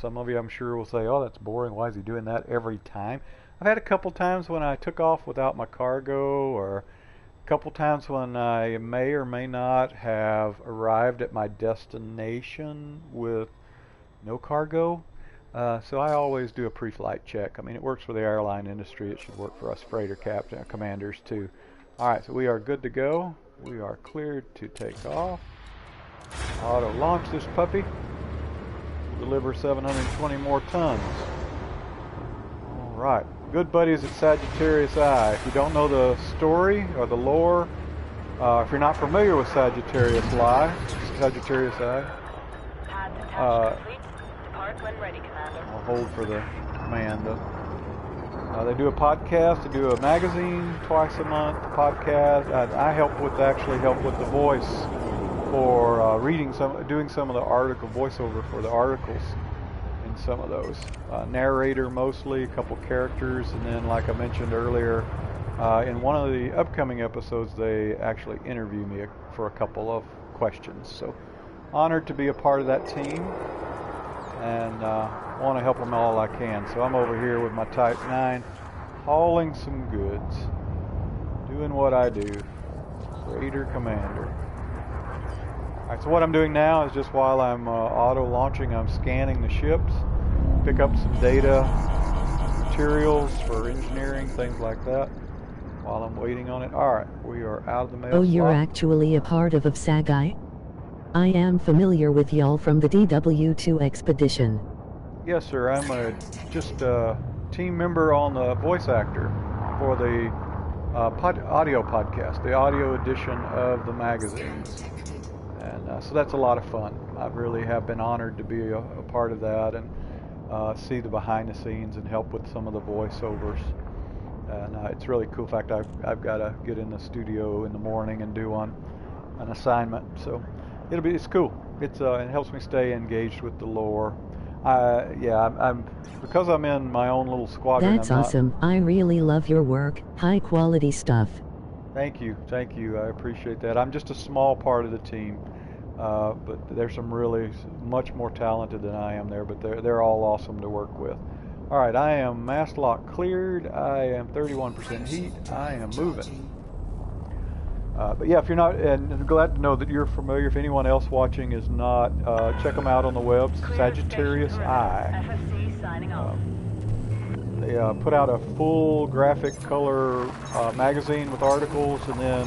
some of you I'm sure will say, "Oh, that's boring. Why is he doing that every time?" I've had a couple times when I took off without my cargo, or a couple times when I may or may not have arrived at my destination with no cargo. So I always do a pre-flight check. I mean, it works for the airline industry. It should work for us freighter commanders too. All right, so we are good to go. We are cleared to take off. Auto launch this puppy. Deliver 720 more tons. All right, good buddies at Sagittarius Eye. If you don't know the story or the lore, if you're not familiar with Sagittarius Eye, Pad detached complete. Depart when ready, Commander. I'll hold for the command. They do a podcast, they do a magazine twice a month, podcast. I actually help with the voice for doing some of the voiceover for the articles in some of those. Narrator mostly, a couple characters, and then like I mentioned earlier, in one of the upcoming episodes they actually interview me for a couple of questions. So honored to be a part of that team, and want to help them all I can. So I'm over here with my Type 9, hauling some goods, doing what I do, Freighter Commander. Alright, so what I'm doing now is just while I'm auto launching, I'm scanning the ships, pick up some data, materials for engineering, things like that. while I'm waiting on it. Alright, we are out of the mail Oh, you're slot. actually a part of Sagi? I am familiar with y'all from the DW2 expedition. Yes, sir. I'm just a team member on the voice actor for the audio podcast, the audio edition of the magazine. And so that's a lot of fun. I really have been honored to be a part of that and see the behind the scenes and help with some of the voiceovers. And it's really cool. In fact, I've got to get in the studio in the morning and do an assignment. So it's cool. It helps me stay engaged with the lore. I'm because I'm in my own little squadron. That's awesome. I really love your work. High quality stuff. Thank you. I appreciate that. I'm just a small part of the team, but there's some really much more talented than I am there. But they're all awesome to work with. All right, I am mast lock cleared. I am 31% heat. I am moving. But yeah, if you're not, and I'm glad to know that you're familiar. If anyone else watching is not, check them out on the web. Sagittarius Eye. FFC signing off. They put out a full graphic color magazine with articles, and then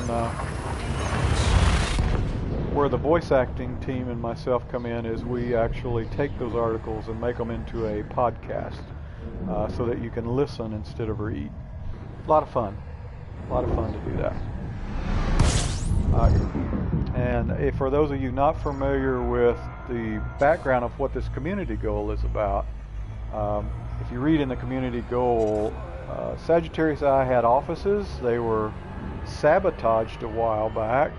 where the voice acting team and myself come in is we actually take those articles and make them into a podcast so that you can listen instead of read. A lot of fun to do that. And for those of you not familiar with the background of what this community goal is about, if you read in the community goal, Sagittarius Eye had offices. They were sabotaged a while back,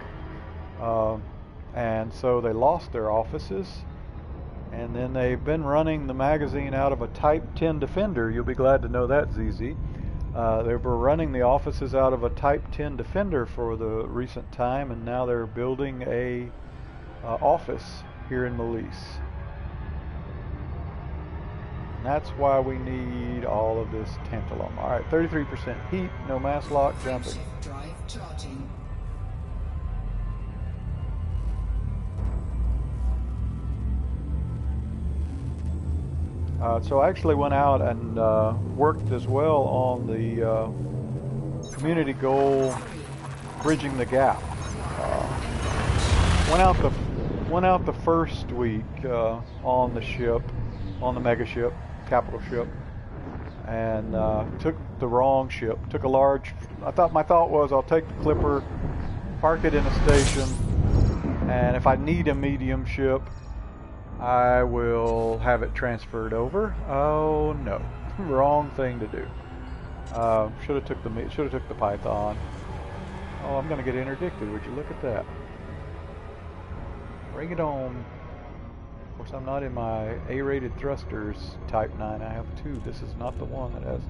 and so they lost their offices. And then they've been running the magazine out of a Type 10 Defender. You'll be glad to know that, ZZ. They were running the offices out of a Type 10 Defender for the recent time, and now they're building a office here in Molise. And that's why we need all of this tantalum. All right, 33% heat, no mass lock, jumping. Drive charging. So I actually went out and worked as well on the community goal, bridging the gap. Went out the first week on the ship, on the mega ship, capital ship, and took the wrong ship. Took a large. My thought was I'll take the Clipper, park it in a station, and if I need a medium ship, I will have it transferred over. Oh no, wrong thing to do. Should have took the Python. Oh, I'm gonna get interdicted. Would you look at that? Bring it on. Of course, I'm not in my A-rated thrusters Type 9. I have 2. This is not the one that has.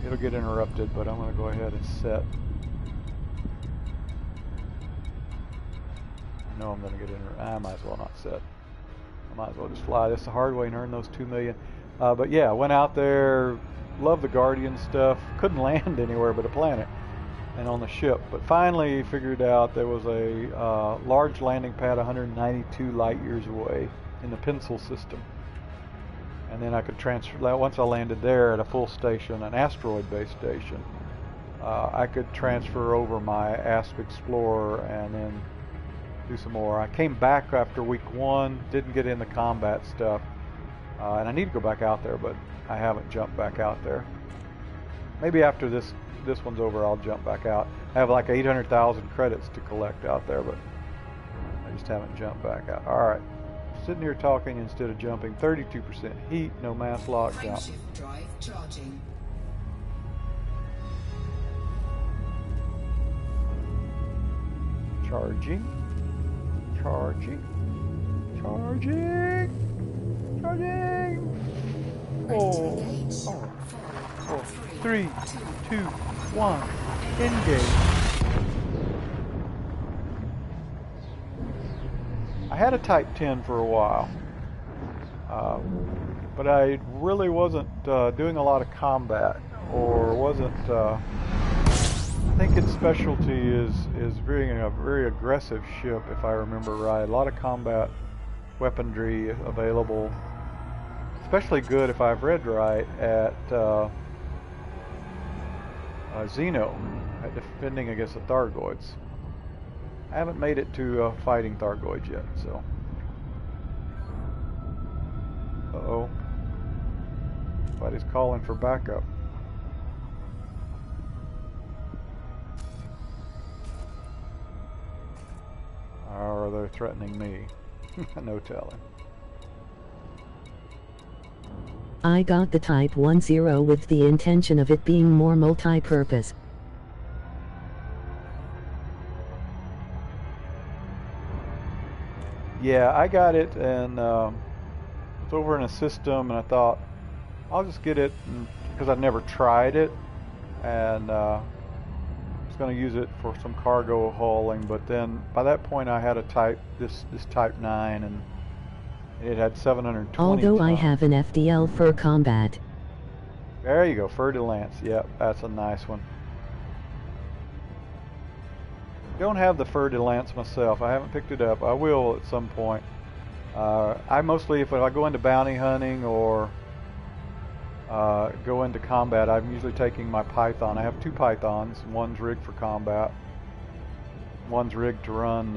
It'll get interrupted, but I'm gonna go ahead and set. I know I'm gonna get interrupted. I might as well not set. I might as well just fly this the hard way and earn those 2 million. But yeah, went out there, loved the Guardian stuff. Couldn't land anywhere but a planet and on the ship. But finally figured out there was a large landing pad 192 light years away in the Pencil system. And then I could transfer, once I landed there at a full station, an asteroid-based station, I could transfer over my Asp Explorer and then do some more. I came back after week 1, didn't get in the combat stuff, and I need to go back out there, but I haven't jumped back out there. Maybe after this one's over, I'll jump back out. I have like 800,000 credits to collect out there, but I just haven't jumped back out. All right, sitting here talking instead of jumping. 32% heat, no mass lock, jump. Frameshift drive charging. Charging. 3, 2, 1, engage. I had a Type 10 for a while, but I really wasn't doing a lot of combat, or wasn't. I think its specialty is being a very aggressive ship, if I remember right. A lot of combat weaponry available, especially good if I've read right at Xeno, defending against the Thargoids. I haven't made it to fighting Thargoids yet, so. Uh-oh. Somebody's calling for backup. Or they're threatening me. No telling. I got the Type 10 with the intention of it being more multi-purpose. Yeah, I got it, and it's over in a system, and I thought I'll just get it because I've never tried it, and I was going to use it for some cargo hauling. But then by that point, I had a this Type 9, and it had 720. Although tons. I have an FDL for combat. There you go, Fer de Lance. Yep, that's a nice one. Don't have the Fer de Lance myself. I haven't picked it up. I will at some point. I mostly, if I go into bounty hunting or go into combat, I'm usually taking my Python. I have 2 Pythons. One's rigged for combat. One's rigged to run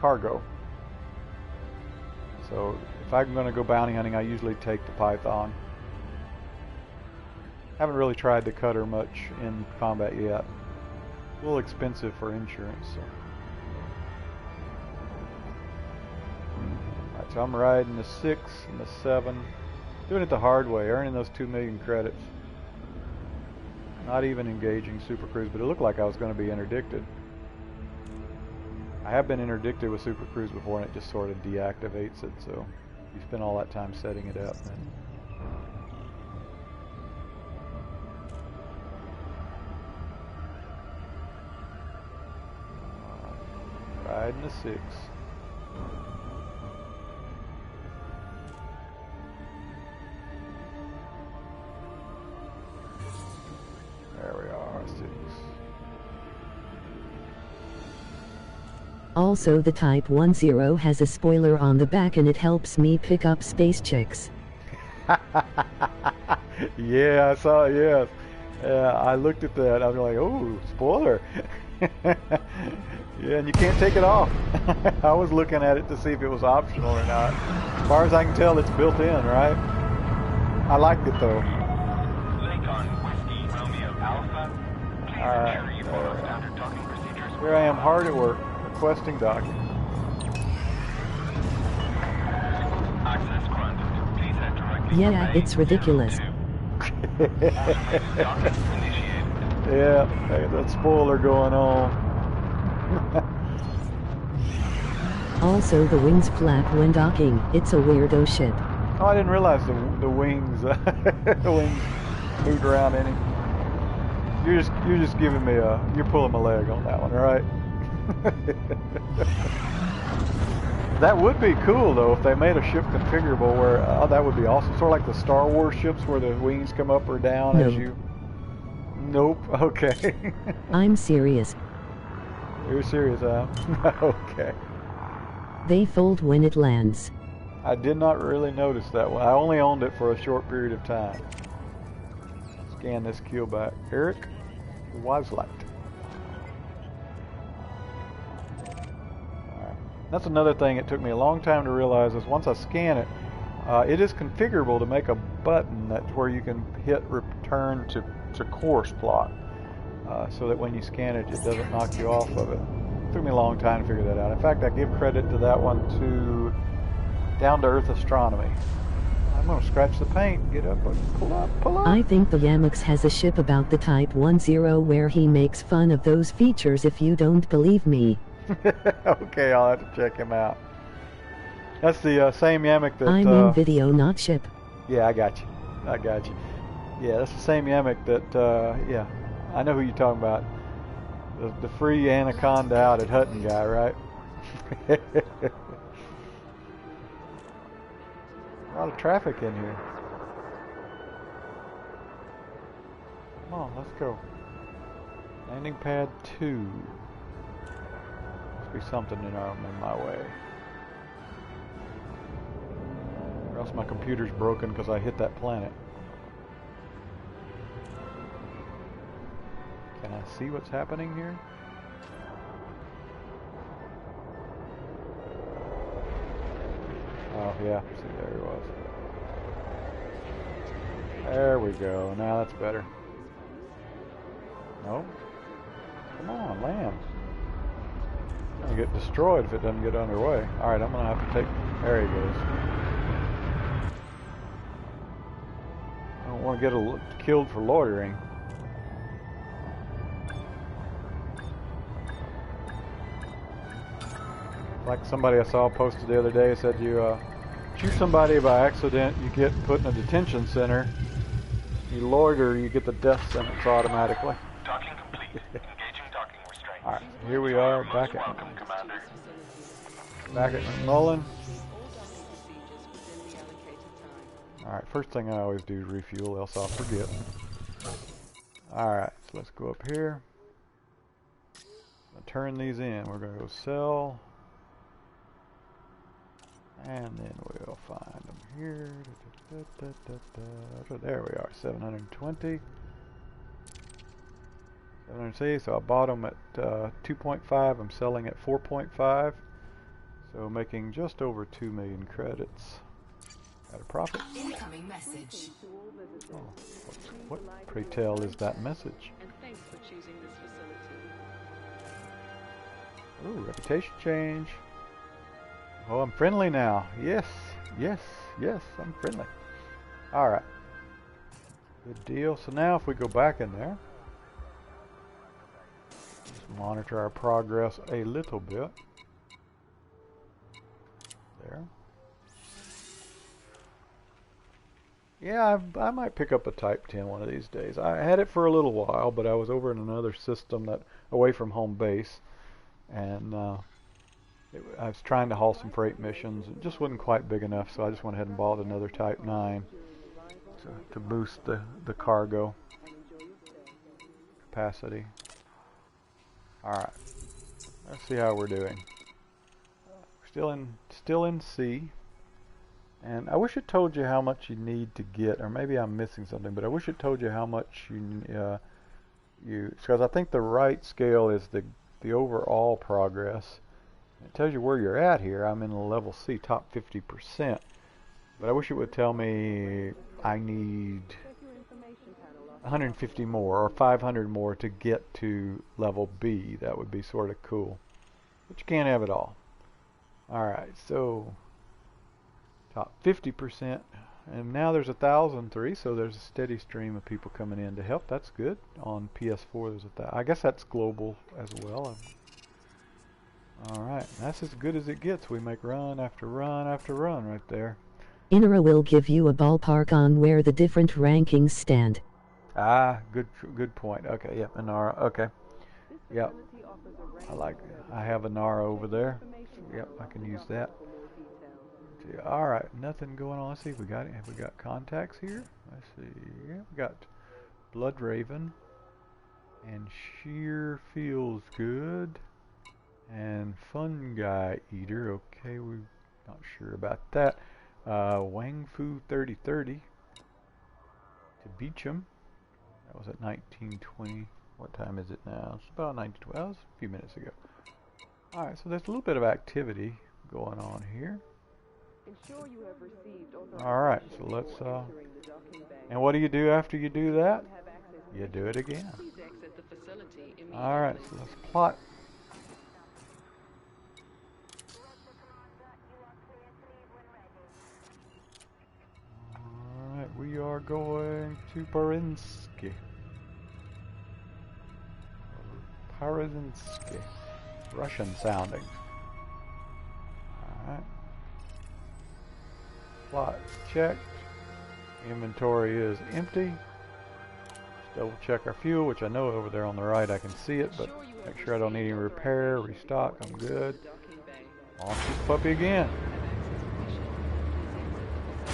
cargo. So if I'm going to go bounty hunting, I usually take the Python. Haven't really tried the cutter much in combat yet. A little expensive for insurance. So. Alright, so I'm riding the 6 and the 7. Doing it the hard way, earning those 2 million credits. Not even engaging Super Cruise, but it looked like I was going to be interdicted. I have been interdicted with Super Cruise before, and it just sort of deactivates it, so you spend all that time setting it up. And riding the 6. There we are, 6. Also, the Type 10 has a spoiler on the back, and it helps me pick up space chicks. Yeah, I saw it, yes. I looked at that. I was like, oh, spoiler. Yeah, and you can't take it off. I was looking at it to see if it was optional or not. As far as I can tell, it's built in, right? I liked it, though. Lincoln, Whiskey, Romeo, Alpha. Please ensure you follow standard docking procedures. Here I am, hard at work, requesting docking. Access granted. Please head directly Yeah, to it's ridiculous. Docking initiated. Yeah, hey, that spoiler going on. Also, the wings flap when docking. It's a weirdo ship. Oh, I didn't realize the wings, the wings moved around any. You're just giving me you're pulling my leg on that one, right? That would be cool though if they made a ship configurable where, oh, that would be awesome. Sort of like the Star Wars ships where the wings come up or down as you. Nope. Okay. I'm serious. You're serious, huh? Okay. They fold when it lands. I did not really notice that one. I only owned it for a short period of time. Scan this keel back. Eric Waslight. Alright. That's another thing it took me a long time to realize is once I scan it, it is configurable to make a button that's where you can hit return to course plot. So that when you scan it, it doesn't knock you off of it. It took me a long time to figure that out. In fact, I give credit to that one to Down to Earth Astronomy. I'm going to scratch the paint, get up, pull up. I think the Yamux has a ship about the Type 10 where he makes fun of those features if you don't believe me. Okay, I'll have to check him out. That's the same Yamak that... I mean video, not ship. Yeah, I got you. Yeah, that's the same Yamak that, yeah. I know who you're talking about. The free Anaconda out at Hutton guy, right? A lot of traffic in here. Come on, let's go. Landing pad 2. Must be something in my way. Or else my computer's broken because I hit that planet. Can I see what's happening here? Oh yeah, see, there he was. There we go. Now that's better. Nope. Come on, land. It's gonna get destroyed if it doesn't get underway. Alright, I'm gonna have to take... There he goes. I don't want to get killed for loitering. Like somebody I saw posted the other day said, you shoot somebody by accident, you get put in a detention center. You loiter, you get the death sentence automatically. Docking complete. Engaging docking restraints. Alright, here we are back at Welcome, Commander. McMullen. Alright, first thing I always do is refuel, else I'll forget. Alright, so let's go up here. I'll turn these in. We're going to go sell. And then we'll find them here. There we are, 720. 700C, so I bought them at 2.5. I'm selling at 4.5. So making just over 2 million credits. Got a profit. Incoming message. Oh, what pray tell is that message? And thanks for choosing this facility. Oh, reputation change. Oh, I'm friendly now. Yes, yes, yes, I'm friendly. Alright. Good deal. So now if we go back in there, just monitor our progress a little bit. There. Yeah, I might pick up a Type 10 one of these days. I had it for a little while, but I was over in another system that away from home base, and I was trying to haul some freight missions. It just wasn't quite big enough, so I just went ahead and bought another Type 9 to boost the cargo capacity. Alright, let's see how we're doing. Still in C. And I wish it told you how much you need to get, or maybe I'm missing something, but I wish it told you how much because I think the right scale is the overall progress. It tells you where you're at here. I'm in the level C, top 50%. But I wish it would tell me I need 150 more or 500 more to get to level B. That would be sort of cool. But you can't have it all. Alright, so top 50%. And now there's 1,003, so there's a steady stream of people coming in to help. That's good. On PS4, there's I guess that's global as well. Alright, that's as good as it gets. We make run after run after run right there. Inera will give you a ballpark on where the different rankings stand. Ah, good point. Okay, yep, Inara. Okay, yep. I have Inara over there. Yep, I can use that. Alright, nothing going on. Let's see if we got it. Have we got contacts here? Let's see. Yeah, we got Blood Raven and Sheer feels good. And Fungi Eater, okay, we're not sure about that. Wang Fu 3030 to Beecham. That was at 1920. What time is it now? It's about 1920. That was a few minutes ago. Alright, so there's a little bit of activity going on here. Alright, so let's and what do you do after you do that? You do it again. Alright, so let's plot. We are going to Parinski. Russian sounding. Alright. Plot checked. Inventory is empty. Just double check our fuel, which I know over there on the right I can see it, but make sure I don't need any repair, restock, I'm good. Launch this puppy again.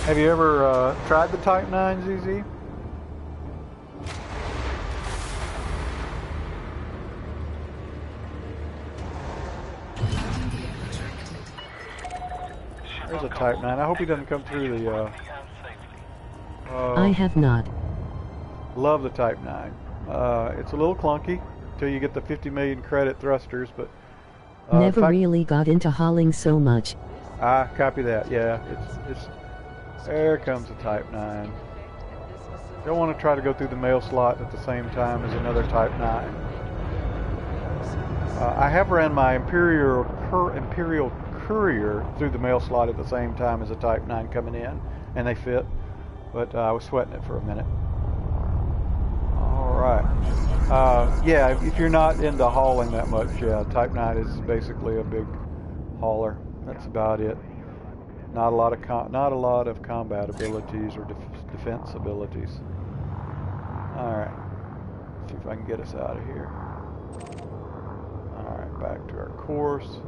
Have you ever tried the Type 9, ZZ? There's a Type 9. I hope he doesn't come through the... I have not. Love the Type 9. It's a little clunky until you get the 50 million credit thrusters, but Never really got into hauling so much. Copy that. Yeah, it's there comes a Type 9. Don't want to try to go through the mail slot at the same time as another Type 9. I have ran my Imperial Courier through the mail slot at the same time as a Type 9 coming in, and they fit, but I was sweating it for a minute. Alright. Yeah, if you're not into hauling that much, yeah, Type 9 is basically a big hauler. That's about it. Not a lot of combat abilities or defense abilities. Alright. See if I can get us out of here. Alright, back to our course.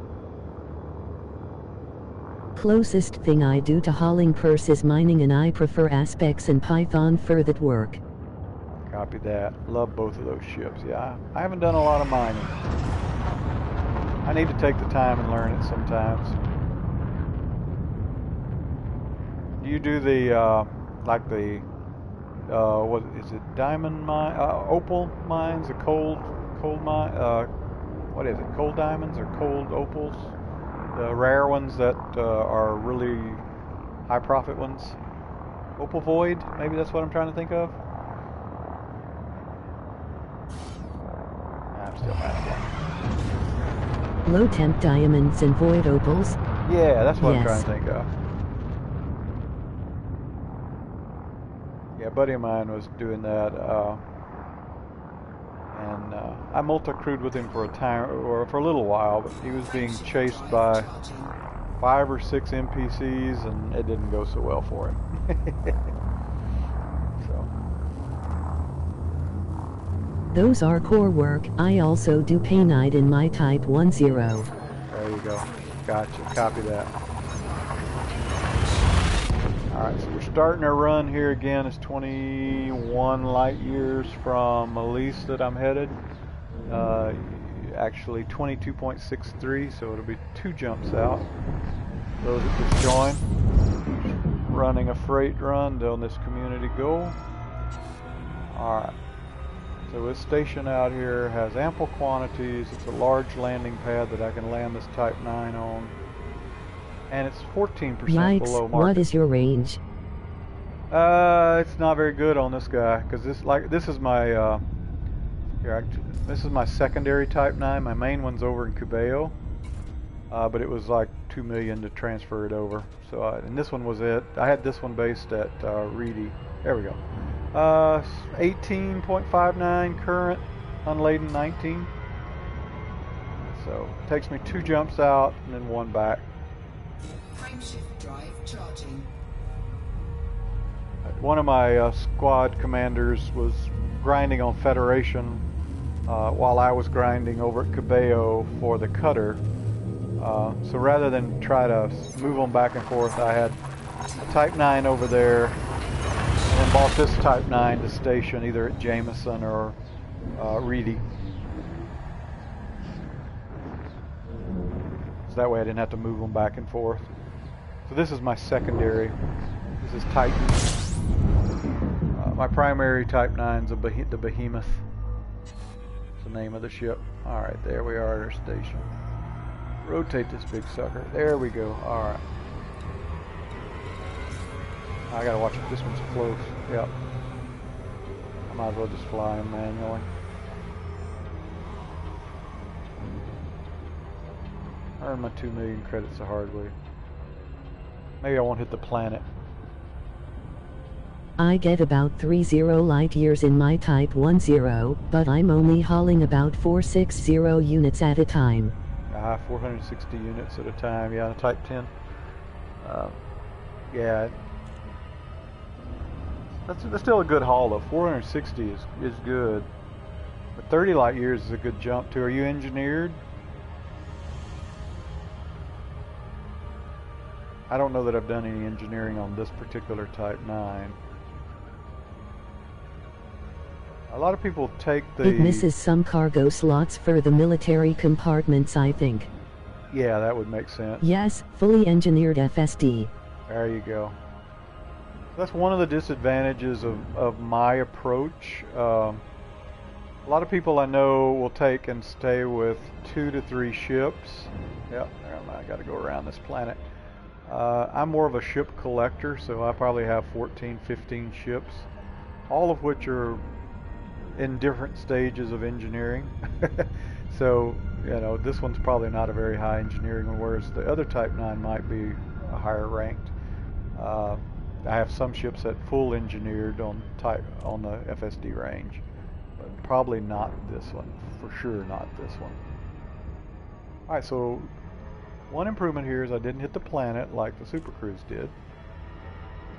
Closest thing I do to hauling purse is mining, and I prefer Aspects and Python for that work. Copy that. Love both of those ships. Yeah, I haven't done a lot of mining. I need to take the time and learn it sometimes. Do you do the, like the, what is it, diamond mine, opal mines, the cold mine, what is it, cold diamonds or cold opals? The rare ones that are really high profit ones. Opal Void, maybe that's what I'm trying to think of. I'm still mad. Low temp diamonds and void opals. Yeah, that's what I'm Yes. trying to think of. Yeah, a buddy of mine was doing that, and I multi-crewed with him for a time, or for a little while, but he was being chased by 5 or 6 NPCs, and it didn't go so well for him. So. Those are core work. I also do Painite in my Type 10. There you go. Gotcha. Copy that. Alright, so we're starting our run here again. It's 21 light years from Elise that I'm headed. Actually 22.63, so it'll be 2 jumps out. Those that just joined. Running a freight run on this community goal. Alright. So this station out here has ample quantities. It's a large landing pad that I can land this Type 9 on. And it's 14% Yikes, below market. what is your range? It's not very good on this guy, because this is my this is my secondary Type 9. My main one's over in Cubeo, but it was like 2 million to transfer it over. So and this one was it. I had this one based at Reedy. There we go. 18.59 current, unladen 19. So it takes me 2 jumps out and then 1 back. Frameshift drive charging. One of my squad commanders was grinding on Federation while I was grinding over at Cubeo for the cutter. So rather than try to move them back and forth, I had a Type 9 over there and then bought this Type 9 to station either at Jameson or Reedy. So that way I didn't have to move them back and forth. So this is my secondary. This is Titan. My primary Type 9 is the Behemoth. It's the name of the ship. Alright, there we are at our station. Rotate this big sucker. There we go. Alright. I gotta watch it. This one's close. Yep. I might as well just fly him manually. Earn my 2 million credits the hard way. Maybe I won't hit the planet. I get about 30 light years in my Type 10, but I'm only hauling about 460 units at a time. 460 units at a time. Yeah, Type 10. Yeah. That's still a good haul though. 460 is good. But 30 light years is a good jump too. Are you engineered? I don't know that I've done any engineering on this particular Type 9. A lot of people take the... It misses some cargo slots for the military compartments, I think. Yeah, that would make sense. Yes, fully engineered FSD. There you go. That's one of the disadvantages of my approach. A lot of people I know will take and stay with 2 to 3 ships. Yep, I got to go around this planet. I'm more of a ship collector, so I probably have 14, 15 ships, all of which are in different stages of engineering. So, you know, this one's probably not a very high engineering one, whereas the other Type 9 might be a higher ranked. I have some ships that full engineered on the FSD range, but probably not this one. For sure not this one. Alright, so one improvement here is I didn't hit the planet like the Super Cruise did.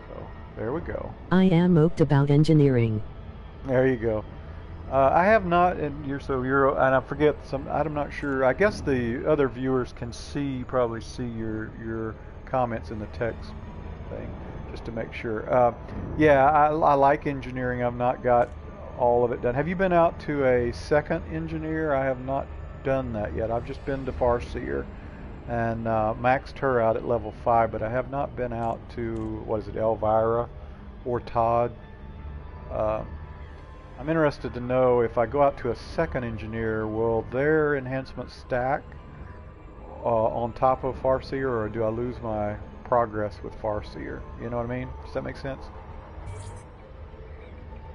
So, there we go. I am moped about engineering. There you go. I have not, and I forget some. I'm not sure. I guess the other viewers can probably see your comments in the text thing, just to make sure. Yeah, I like engineering. I've not got all of it done. Have you been out to a second engineer? I have not done that yet. I've just been to Farseer and maxed her out at level 5, but I have not been out to, what is it, Elvira or Todd. I'm interested to know if I go out to a second engineer, will their enhancements stack on top of Farseer, or do I lose my progress with Farseer? You know what I mean? Does that make sense?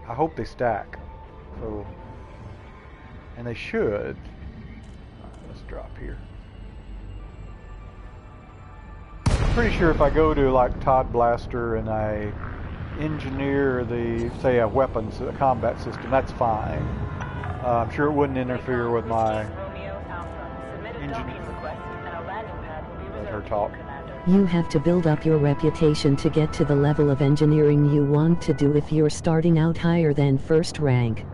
I hope they stack. So, and they should. Let's drop here. I'm pretty sure if I go to like Todd Blaster and I engineer say a weapons, a combat system, that's fine. I'm sure it wouldn't interfere with my her talk. You have to build up your reputation to get to the level of engineering you want to do if you're starting out higher than first rank.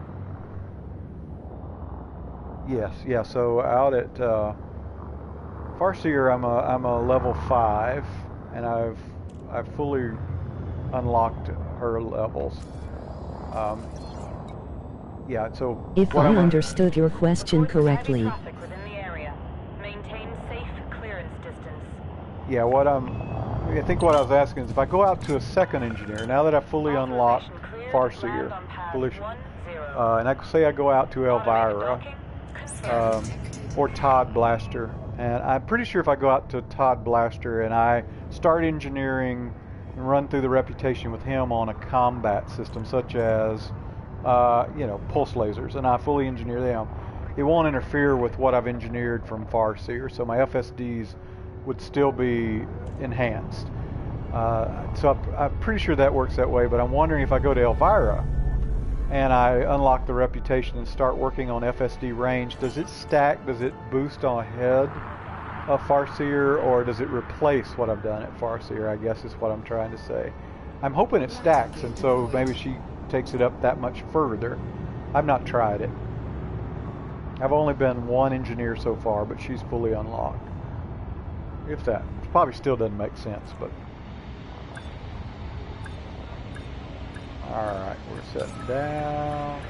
Yes, yeah. So out at Farseer, I'm a level 5, and I've fully unlocked her levels. Yeah, so if I understood your question correctly. Yeah, I think what I was asking is if I go out to a second engineer, now that I've fully unlocked Farseer, and I go out to Elvira or Todd Blaster, and I'm pretty sure if I go out to Todd Blaster and I start engineering and run through the reputation with him on a combat system such as pulse lasers, and I fully engineer them, it won't interfere with what I've engineered from Farseer, so my FSDs would still be enhanced. So I'm pretty sure that works that way, but I'm wondering if I go to Elvira and I unlock the reputation and start working on FSD range, does it stack, does it boost on ahead of Farseer, or does it replace what I've done at Farseer, I guess is what I'm trying to say. I'm hoping it stacks, and so maybe she takes it up that much further. I've not tried it. I've only been one engineer so far, but she's fully unlocked. If that. It probably still doesn't make sense, but... Alright, we're setting down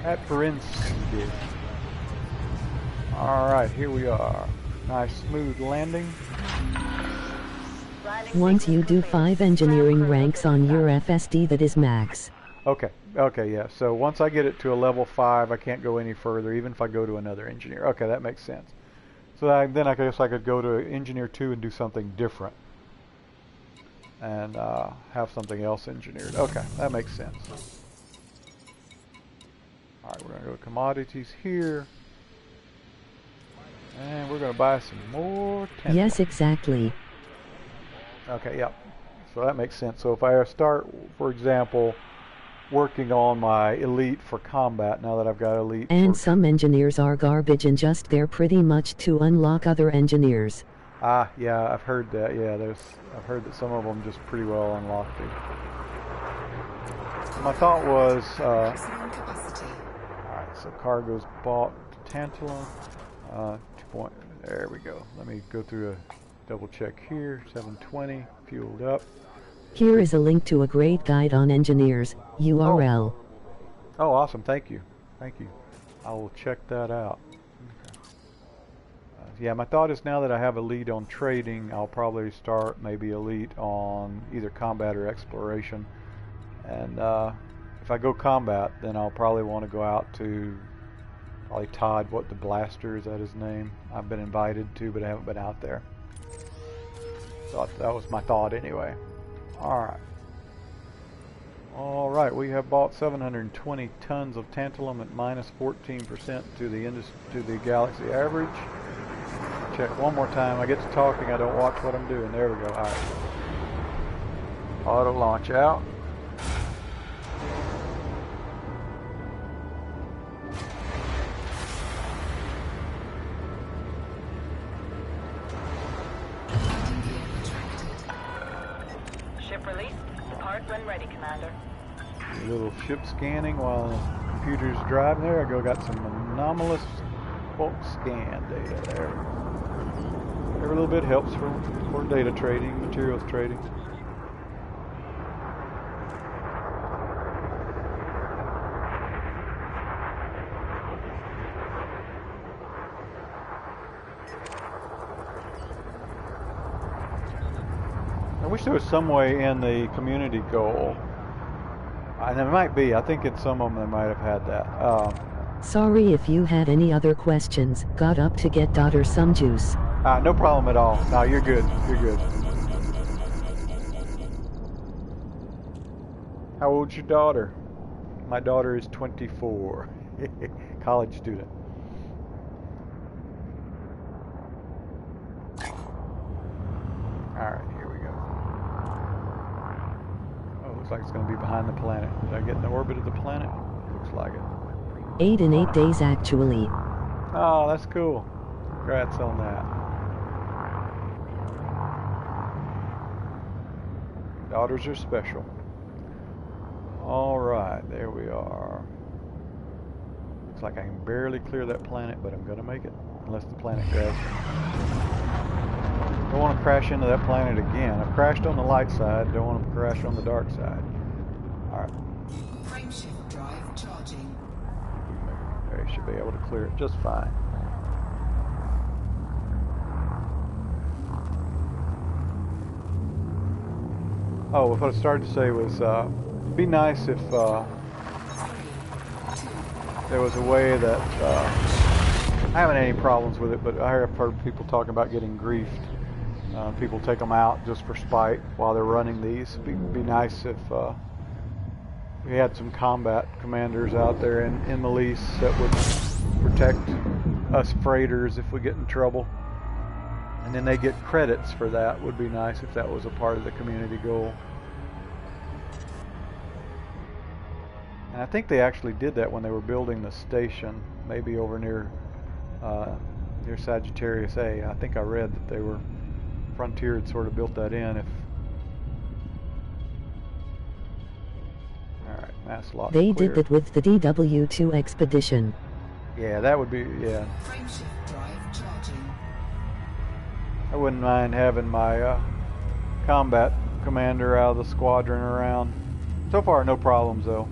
at Princeton. Alright, here we are. Nice smooth landing. Once you do 5 engineering ranks on your FSD, that is max. Okay, yeah. So once I get it to a level 5, I can't go any further, even if I go to another engineer. Okay, that makes sense. So then I guess I could go to Engineer 2 and do something different. And have something else engineered. Okay, that makes sense. Alright, we're going to go to commodities here. And we're going to buy some more tentacles. Yes, exactly. Okay, yep. So that makes sense. So if I start, for example, working on my elite for combat, now that I've got elite. And some engineers are garbage and just there pretty much to unlock other engineers. Ah, yeah, I've heard that. Yeah, I've heard that some of them just pretty well unlocked it. My thought was, alright, so cargo's bought tantalum. There we go. Let me go through a double check here. 720, fueled up. Here is a link to a great guide on engineers, URL. Oh, awesome. Thank you. Thank you. I will check that out. Okay. Yeah, my thought is now that I have elite on trading, I'll probably start maybe elite on either combat or exploration. And if I go combat, then I'll probably want to go out to probably Todd. What, the Blaster, is that his name? I've been invited to, but I haven't been out there. Thought that was my thought anyway. Alright. Alright, we have bought 720 tons of tantalum at minus 14% to the galaxy average. Check one more time. I get to talking, I don't watch what I'm doing. There we go. Alright. Auto launch out. Ship released. Depart when ready, Commander. A little ship scanning while the computer's driving. There I go. Got some anomalous bulk scan data there. Every little bit helps for data trading, materials trading. I wish there was some way in the community goal, and there might be. I think in some of them they might have had that. Sorry if you had any other questions. Got up to get daughter some juice. No problem at all. No, you're good. You're good. How old's your daughter? My daughter is 24. College student. Alright, here we go. Oh, looks like it's going to be behind the planet. Did I get in the orbit of the planet? Looks like it. 8 in 8 days actually. Oh, that's cool. Congrats on that. Daughters are special. Alright, there we are. Looks like I can barely clear that planet, but I'm going to make it. Unless the planet grabs me. Don't want to crash into that planet again. I've crashed on the light side. Don't want to crash on the dark side. Alright. Frameshift drive charging. There, you should be able to clear it just fine. Oh, what I started to say was, it'd be nice if there was a way that, I haven't had any problems with it, but I have heard people talking about getting griefed. People take them out just for spite while they're running these. It'd be nice if we had some combat commanders out there in the lease that would protect us freighters if we get in trouble. And then they get credits for that. Would be nice if that was a part of the community goal. And I think they actually did that when they were building the station, maybe over near Sagittarius A. I think I read that they were, Frontier had sort of built that in. Alright, mass lock They clear. did that with the DW2 expedition. Yeah, that would be, yeah. Frameshift drive charging. I wouldn't mind having my combat commander out of the squadron around. So far, no problems though.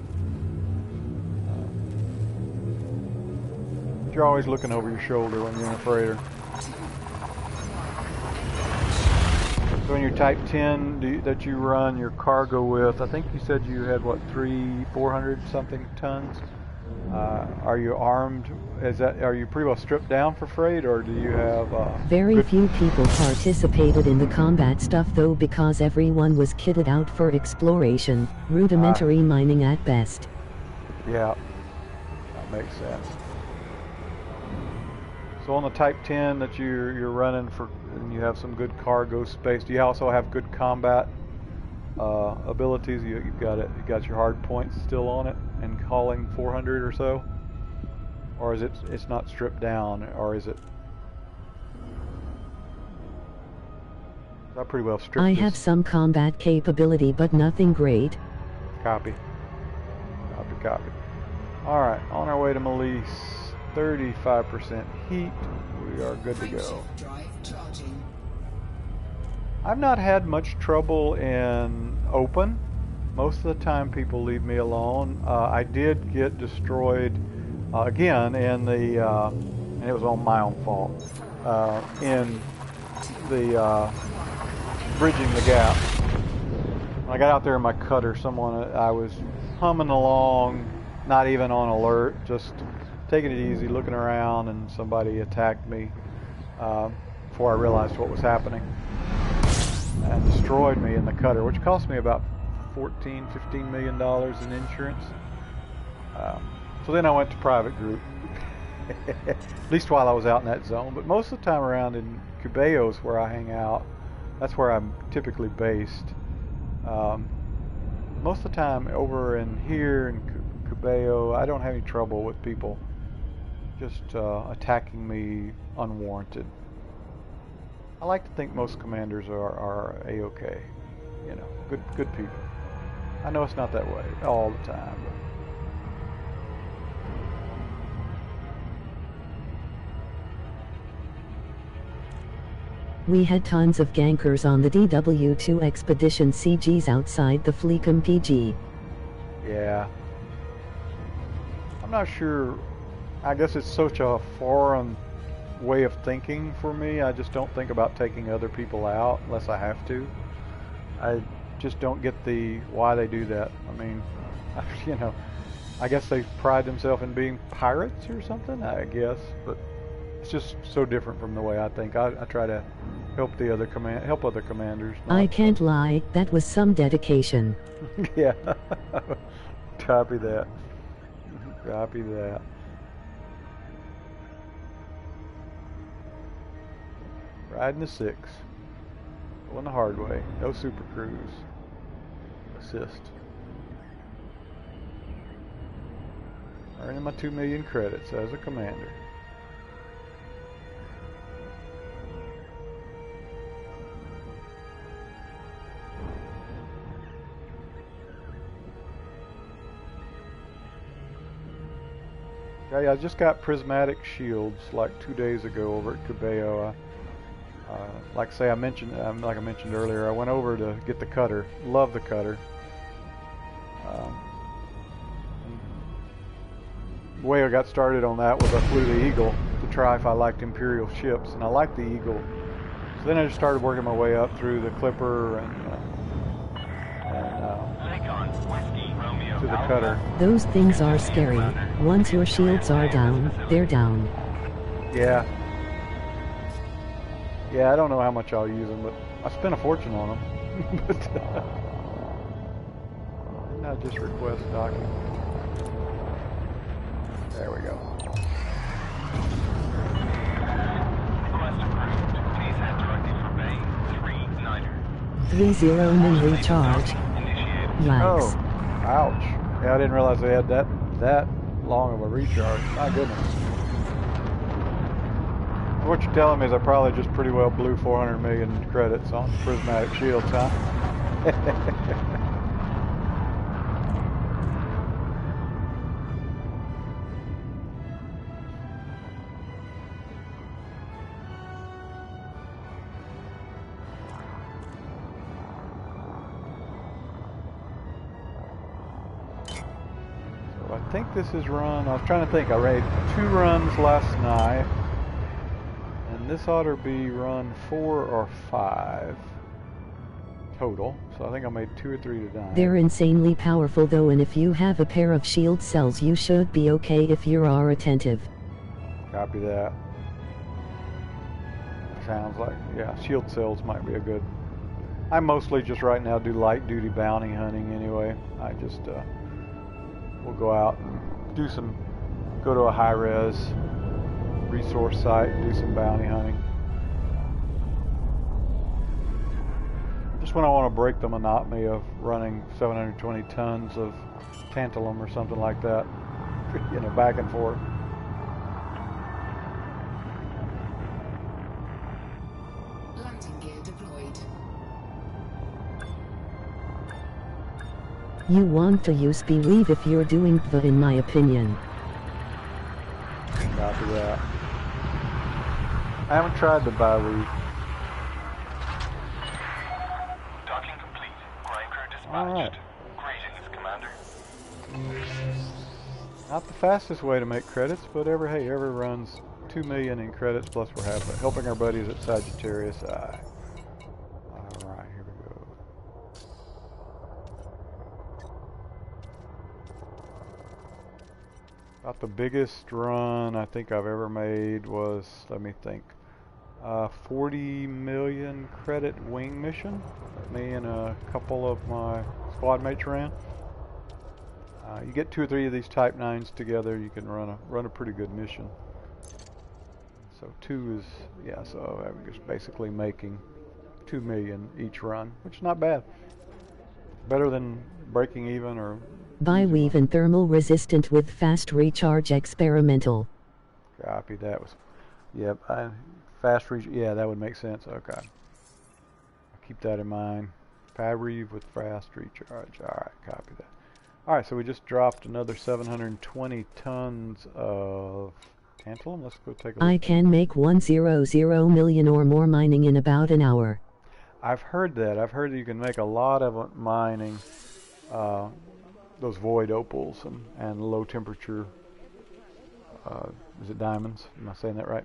But you're always looking over your shoulder when you're in a freighter. So in your Type 10 that you run your cargo with, I think you said you had what, 400 something tons? Are you armed? Are you pretty well stripped down for freight, or do you have? Very few people participated in the combat stuff though, because everyone was kitted out for exploration, rudimentary mining at best. Yeah, that makes sense. So on the Type 10 that you're running for, and you have some good cargo space. Do you also have good combat abilities? You got your hard points still on it, and hauling 400 or so, or is it's not stripped down, or is it? I pretty well stripped. I have some combat capability, but nothing great. Copy. Copy. All right, on our way to Melise. 35% heat. We are good to go. Frameshift drive charging. I've not had much trouble in open. Most of the time people leave me alone. I did get destroyed again in the, and it was on my own fault, in the bridging the gap. When I got out there in my cutter, I was humming along, not even on alert, just taking it easy, looking around, and somebody attacked me before I realized what was happening and destroyed me in the cutter, which cost me about $15 million in insurance. So then I went to private group, at least while I was out in that zone. But most of the time around in Cubeo is where I hang out. That's where I'm typically based. Most of the time over in here in Cubeo, I don't have any trouble with people just attacking me unwarranted. I like to think most commanders are a-okay, you know, good people. I know it's not that way all the time, but We had tons of gankers on the DW2 expedition CGs outside the Fleecom PG. yeah. I'm not sure. I guess it's such a foreign way of thinking for me. I just don't think about taking other people out unless I have to. I just don't get why they do that. I mean, you know, I guess they pride themselves in being pirates or something, I guess, but it's just so different from the way I think. I try to help other commanders. I can't lie, that was some dedication. Yeah. Copy that. Copy that. Riding the 6. Going the hard way. No super cruise. Assist. Earning my 2 million credits as a commander. Okay, I just got prismatic shields like 2 days ago over at Cubeo. Like I mentioned earlier, I went over to get the cutter. Love the cutter. The way I got started on that was I flew the Eagle to try if I liked Imperial ships, and I liked the Eagle. So then I just started working my way up through the Clipper and to the cutter. Those things are scary. Once your shields are down, they're down. Yeah. Yeah, I don't know how much I'll use them, but I spent a fortune on them. But didn't I just request docking? There we go. Request approved. Please head directly for Bay 39er. 30 min recharge. Initiated. Yikes. Oh, ouch. Yeah, I didn't realize they had that long of a recharge. My goodness. What you're telling me is I probably just pretty well blew 400 million credits on prismatic shields, huh? So I think this is run, I was trying to think, I made 2 runs last night. And this ought to be run 4 or 5 total. So I think I made 2 or 3 tonight. They're insanely powerful though, and if you have a pair of shield cells you should be okay if you are attentive. Copy that. Sounds like, yeah, shield cells might be a good. I mostly just right now do light duty bounty hunting anyway. I just we'll go out and go to a high res resource site and do some bounty hunting. Just when I want to break the monotony of running 720 tons of tantalum or something like that, you know, back and forth. Landing gear deployed. You want to use believe if you're doing the in my opinion. Copy that. I haven't tried to buy weed. Docking complete. Grind crew dispatched. Alright. Greetings, Commander. Not the fastest way to make credits, but every run's 2 million in credits, plus we're helping our buddies at Sagittarius. Alright, here we go. About the biggest run I think I've ever made was, let me think, 40 million credit wing mission that me and a couple of my squad mates ran. You get 2 or 3 of these Type 9s together, you can run a pretty good mission. So 2 is, yeah, so I'm just basically making 2 million each run, which is not bad. Better than breaking even or... Biweave and thermal resistant with fast recharge experimental. Copy, that was... Yep, fast recharge, yeah, that would make sense, okay. I'll keep that in mind. Biweave with fast recharge, alright, copy that. Alright, so we just dropped another 720 tons of tantalum. Let's go take a look. I can make 100 million or more mining in about an hour. I've heard that. I've heard that you can make a lot of it mining those void opals and low temperature, is it diamonds? Am I saying that right?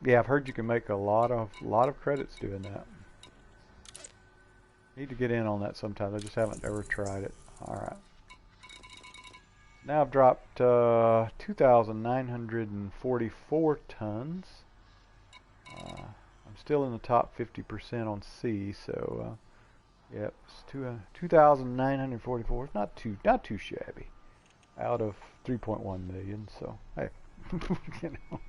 Yeah, I've heard you can make a lot of credits doing that. Need to get in on that sometime. I just haven't ever tried it. Alright. Now I've dropped 2,944 tons. I'm still in the top 50% on C, so yep, it's 2,944. It's not too shabby. Out of 3.1 million, so hey, you know.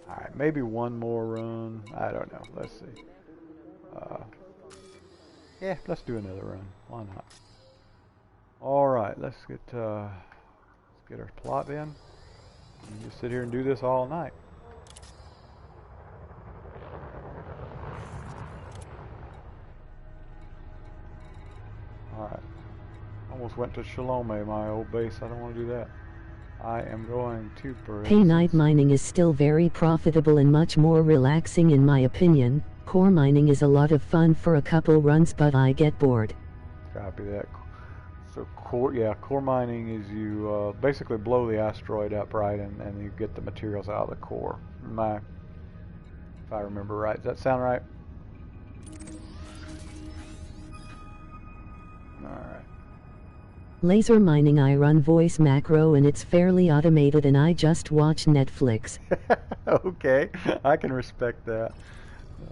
All right, maybe one more run. I don't know. Let's see. Yeah, let's do another run. Why not? All right, let's get our plot in. And just sit here and do this all night. All right. Almost went to Shalome, my old base. I don't want to do that. I am going to... Hey, night mining is still very profitable and much more relaxing in my opinion. Core mining is a lot of fun for a couple runs, but I get bored. Copy that. So core mining is you basically blow the asteroid up, right, and you get the materials out of the core. If I remember right. Does that sound right? Alright. Laser mining, I run voice macro and it's fairly automated and I just watch Netflix. Okay, I can respect that.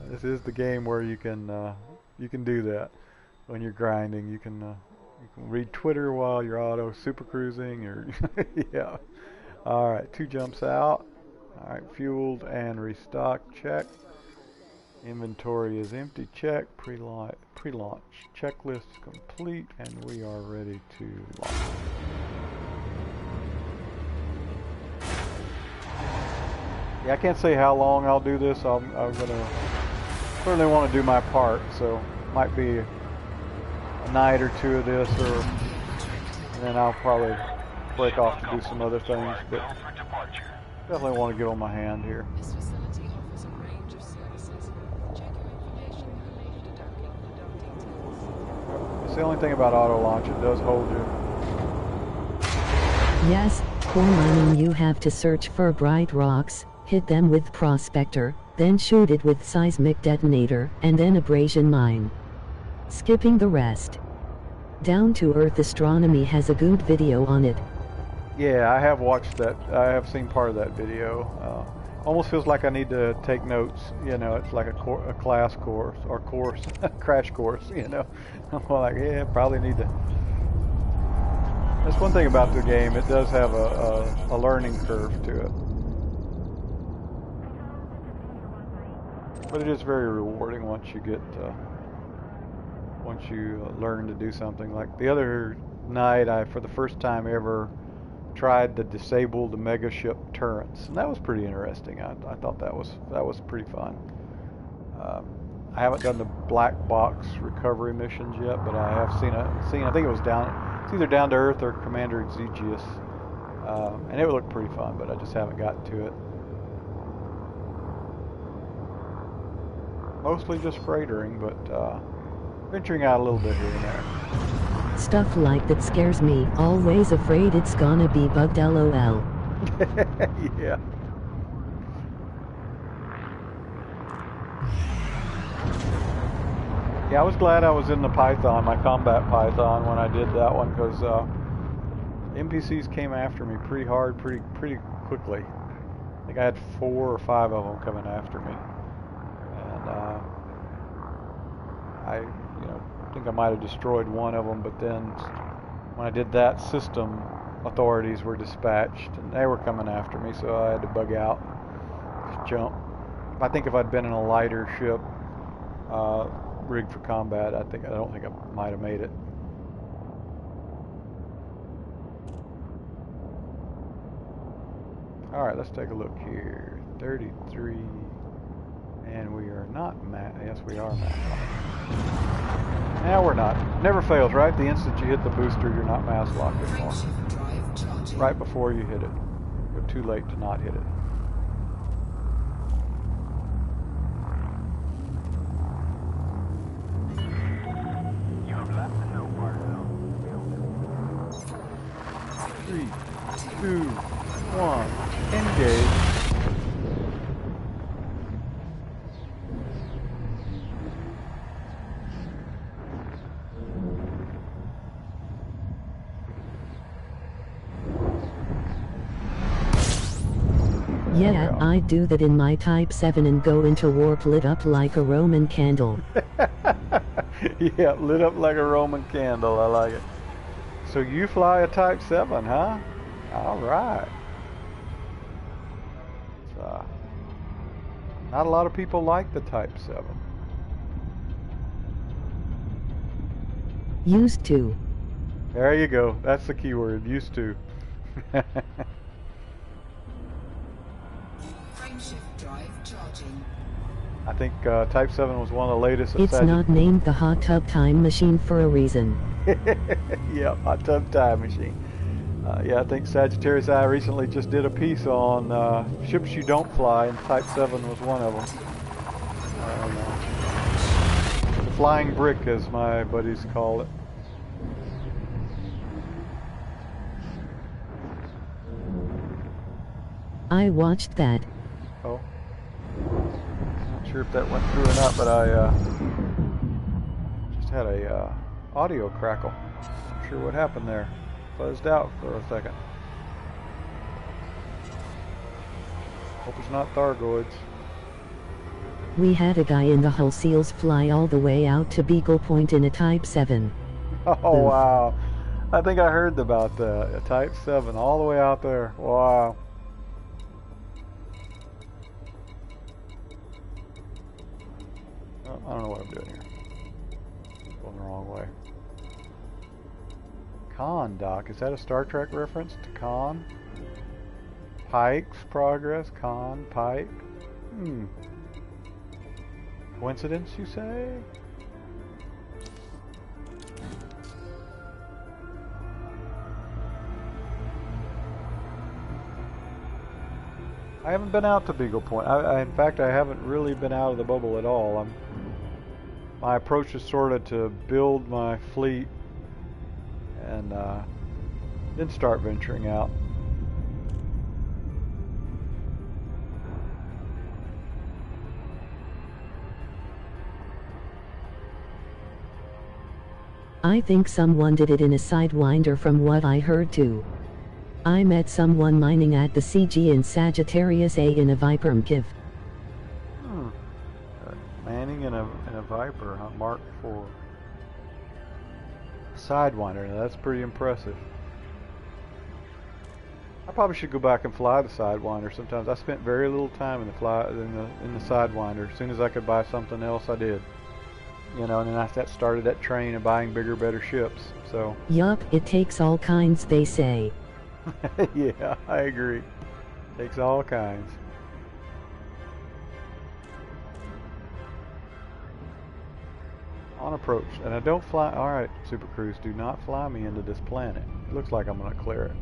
This is the game where you can do that when you're grinding. You can read Twitter while you're auto super cruising, or yeah. All right, 2 jumps out. All right, fueled and restock, check. Inventory is empty, check. Pre-launch checklist complete, and we are ready to launch. Yeah, I can't say how long I'll do this. I'm gonna certainly want to do my part, so might be a night or 2 of this, and then I'll probably break off to do some other things, but definitely want to get on my hand here. This facility offers a range of services. Check your information related to docking for dock details. It's the only thing about auto launch, it does hold you. Yes, core mining, you have to search for bright rocks, hit them with prospector, then shoot it with seismic detonator, and then abrasion mine. Skipping the rest. Down to Earth Astronomy has a good video on it. Yeah, I have watched that. I have seen part of that video. Almost feels like I need to take notes. You know, it's like a class course or crash course. You know, I'm like, yeah, probably need to. That's one thing about the game. It does have a learning curve to it, but it is very rewarding once you get learn to do something. Like the other night, I for the first time ever tried to disable the mega ship turrets, and that was pretty interesting. I thought that was pretty fun. I haven't done the black box recovery missions yet, but I have seen. I think it was it's either Down to Earth or Commander Exegius, and it would look pretty fun, but I just haven't gotten to it. Mostly just freightering, but venturing out a little bit here and there. Stuff like that scares me. Always afraid it's gonna be bugged, LOL. Yeah. Yeah, I was glad I was in the Python, my combat Python, when I did that one, because NPCs came after me pretty hard, pretty quickly. I think I had 4 or 5 of them coming after me, and I, think I might have destroyed one of them. But then, when I did that, system authorities were dispatched, and they were coming after me, so I had to bug out, just jump. I think if I'd been in a lighter ship, rigged for combat, I don't think I might have made it. All right, let's take a look here. 33, and we are not yes, we are mass. Now we're not. Never fails, right? The instant you hit the booster, you're not mass locked anymore. Right before you hit it. You're too late to not hit it. You have left the no part zone. 3, 2, 1, engage. Yeah, I do that in my Type 7 and go into warp lit up like a Roman candle. Yeah, lit up like a Roman candle. I like it. So you fly a Type 7, huh? All right. Not a lot of people like the Type 7. Used to. There you go. That's the key word. Used to. Frameshift drive charging. I think Type 7 was one of the latest. It's not named the hot tub time machine for a reason. Yeah, hot tub time machine. Yeah, I think Sagittarius I recently just did a piece on ships you don't fly, and Type 7 was one of them. The flying brick, as my buddies call it. I watched that. Oh. Not sure if that went through or not, but I just had a audio crackle. Not sure what happened there. Buzzed out for a second. Hope it's not Thargoids. We had a guy in the Hull Seals fly all the way out to Beagle Point in a Type 7. Oh, wow. I think I heard about that. A Type 7 all the way out there. Wow. Oh, I don't know what I'm doing here. Going the wrong way. Khan dock. Is that a Star Trek reference to Khan? Pike's Progress? Khan? Pike? Coincidence, you say? I haven't been out to Beagle Point. In fact, I haven't really been out of the bubble at all. My approach is sort of to build my fleet and then start venturing out. I think someone did it in a Sidewinder from what I heard too. I met someone mining at the CG in Sagittarius A in a Viper MKIV. Manning in a Viper, huh? Mark IV. Sidewinder, now that's pretty impressive. I probably should go back and fly the Sidewinder sometimes. I spent very little time in the Sidewinder. As soon as I could buy something else, I did. You know, and then I started that train of buying bigger, better ships. So. Yup, it takes all kinds, they say. Yeah, I agree. Takes all kinds. On approach, and I don't fly. All right, Super Cruise, do not fly me into this planet. It looks like I'm going to clear it.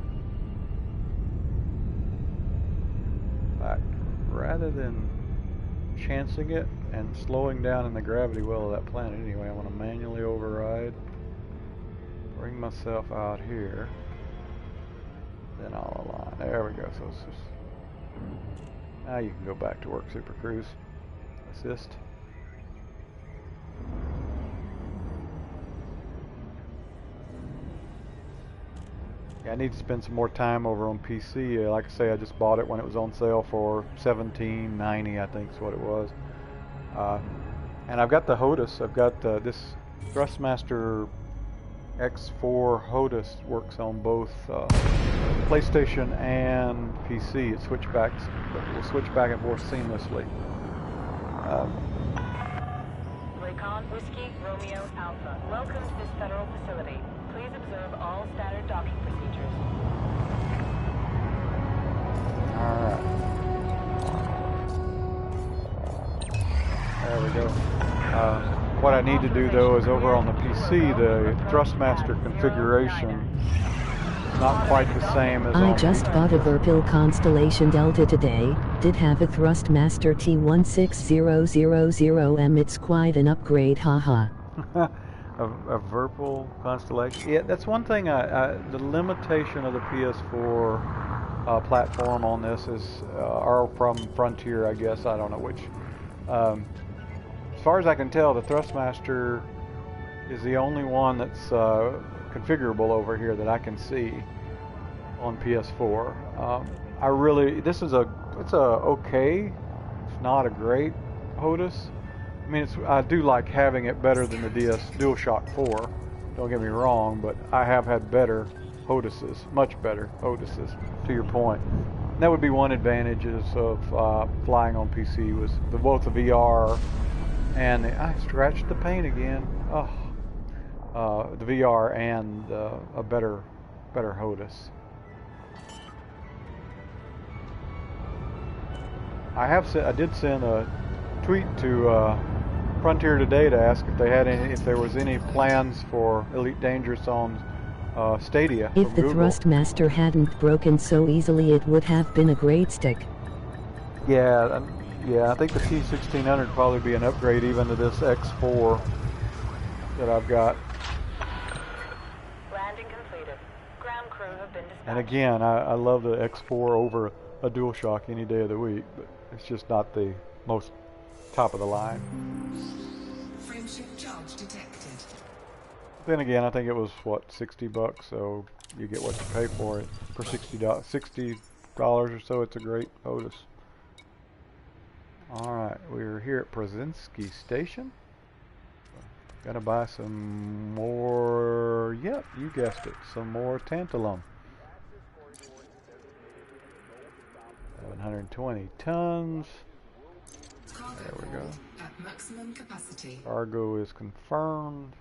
In fact, rather than chancing it and slowing down in the gravity well of that planet anyway, I want to manually override, bring myself out here, then I'll align. There we go. So it's just, now you can go back to work, Super Cruise. Assist. I need to spend some more time over on PC. Like I say, I just bought it when it was on sale for $17.90, I think is what it was. And I've got the HOTUS. I've got this Thrustmaster X4 HOTUS works on both PlayStation and PC. It will switch back and forth seamlessly. Recon Whiskey Romeo Alpha. Welcome to this federal facility. Please observe all standard docking procedures. Alright. There we go. What I need to do though is over on the PC, the Thrustmaster configuration is not quite the same as I on just bought a Verpil Constellation Delta today. Did have a Thrustmaster T16000M. It's quite an upgrade, haha. a Verpil Constellation. Yeah, that's one thing. The limitation of the PS4 platform on this is, or from Frontier, I guess. I don't know which. As far as I can tell, the Thrustmaster is the only one that's configurable over here that I can see on PS4. This is it's a okay, it's not a great HOTUS. I mean, I do like having it better than the DualShock 4. Don't get me wrong, but I have had better HOTUSes, much better HOTUSes. To your point, and that would be one advantages of flying on PC was both the VR and I scratched the paint again. The VR and a better HOTUS. I did send a tweet to Frontier today to ask if there was any plans for Elite Dangerous on Stadia. If the Thrustmaster hadn't broken so easily, it would have been a great stick. Yeah, I think the T1600 would probably be an upgrade even to this X4 that I've got. Landing completed. Ground crew have been dispatched. And again, I love the X4 over a DualShock any day of the week, but it's just not the most top of the line. Friendship charge detected. Then again, I think it was what, $60, so you get what you pay for it. For $60 or so, it's a great HOTUS. Alright, we're here at Brzezinski Station. Gotta buy some more, yep, you guessed it, some more tantalum. 720 tons. There we go. At maximum capacity. Cargo is confirmed.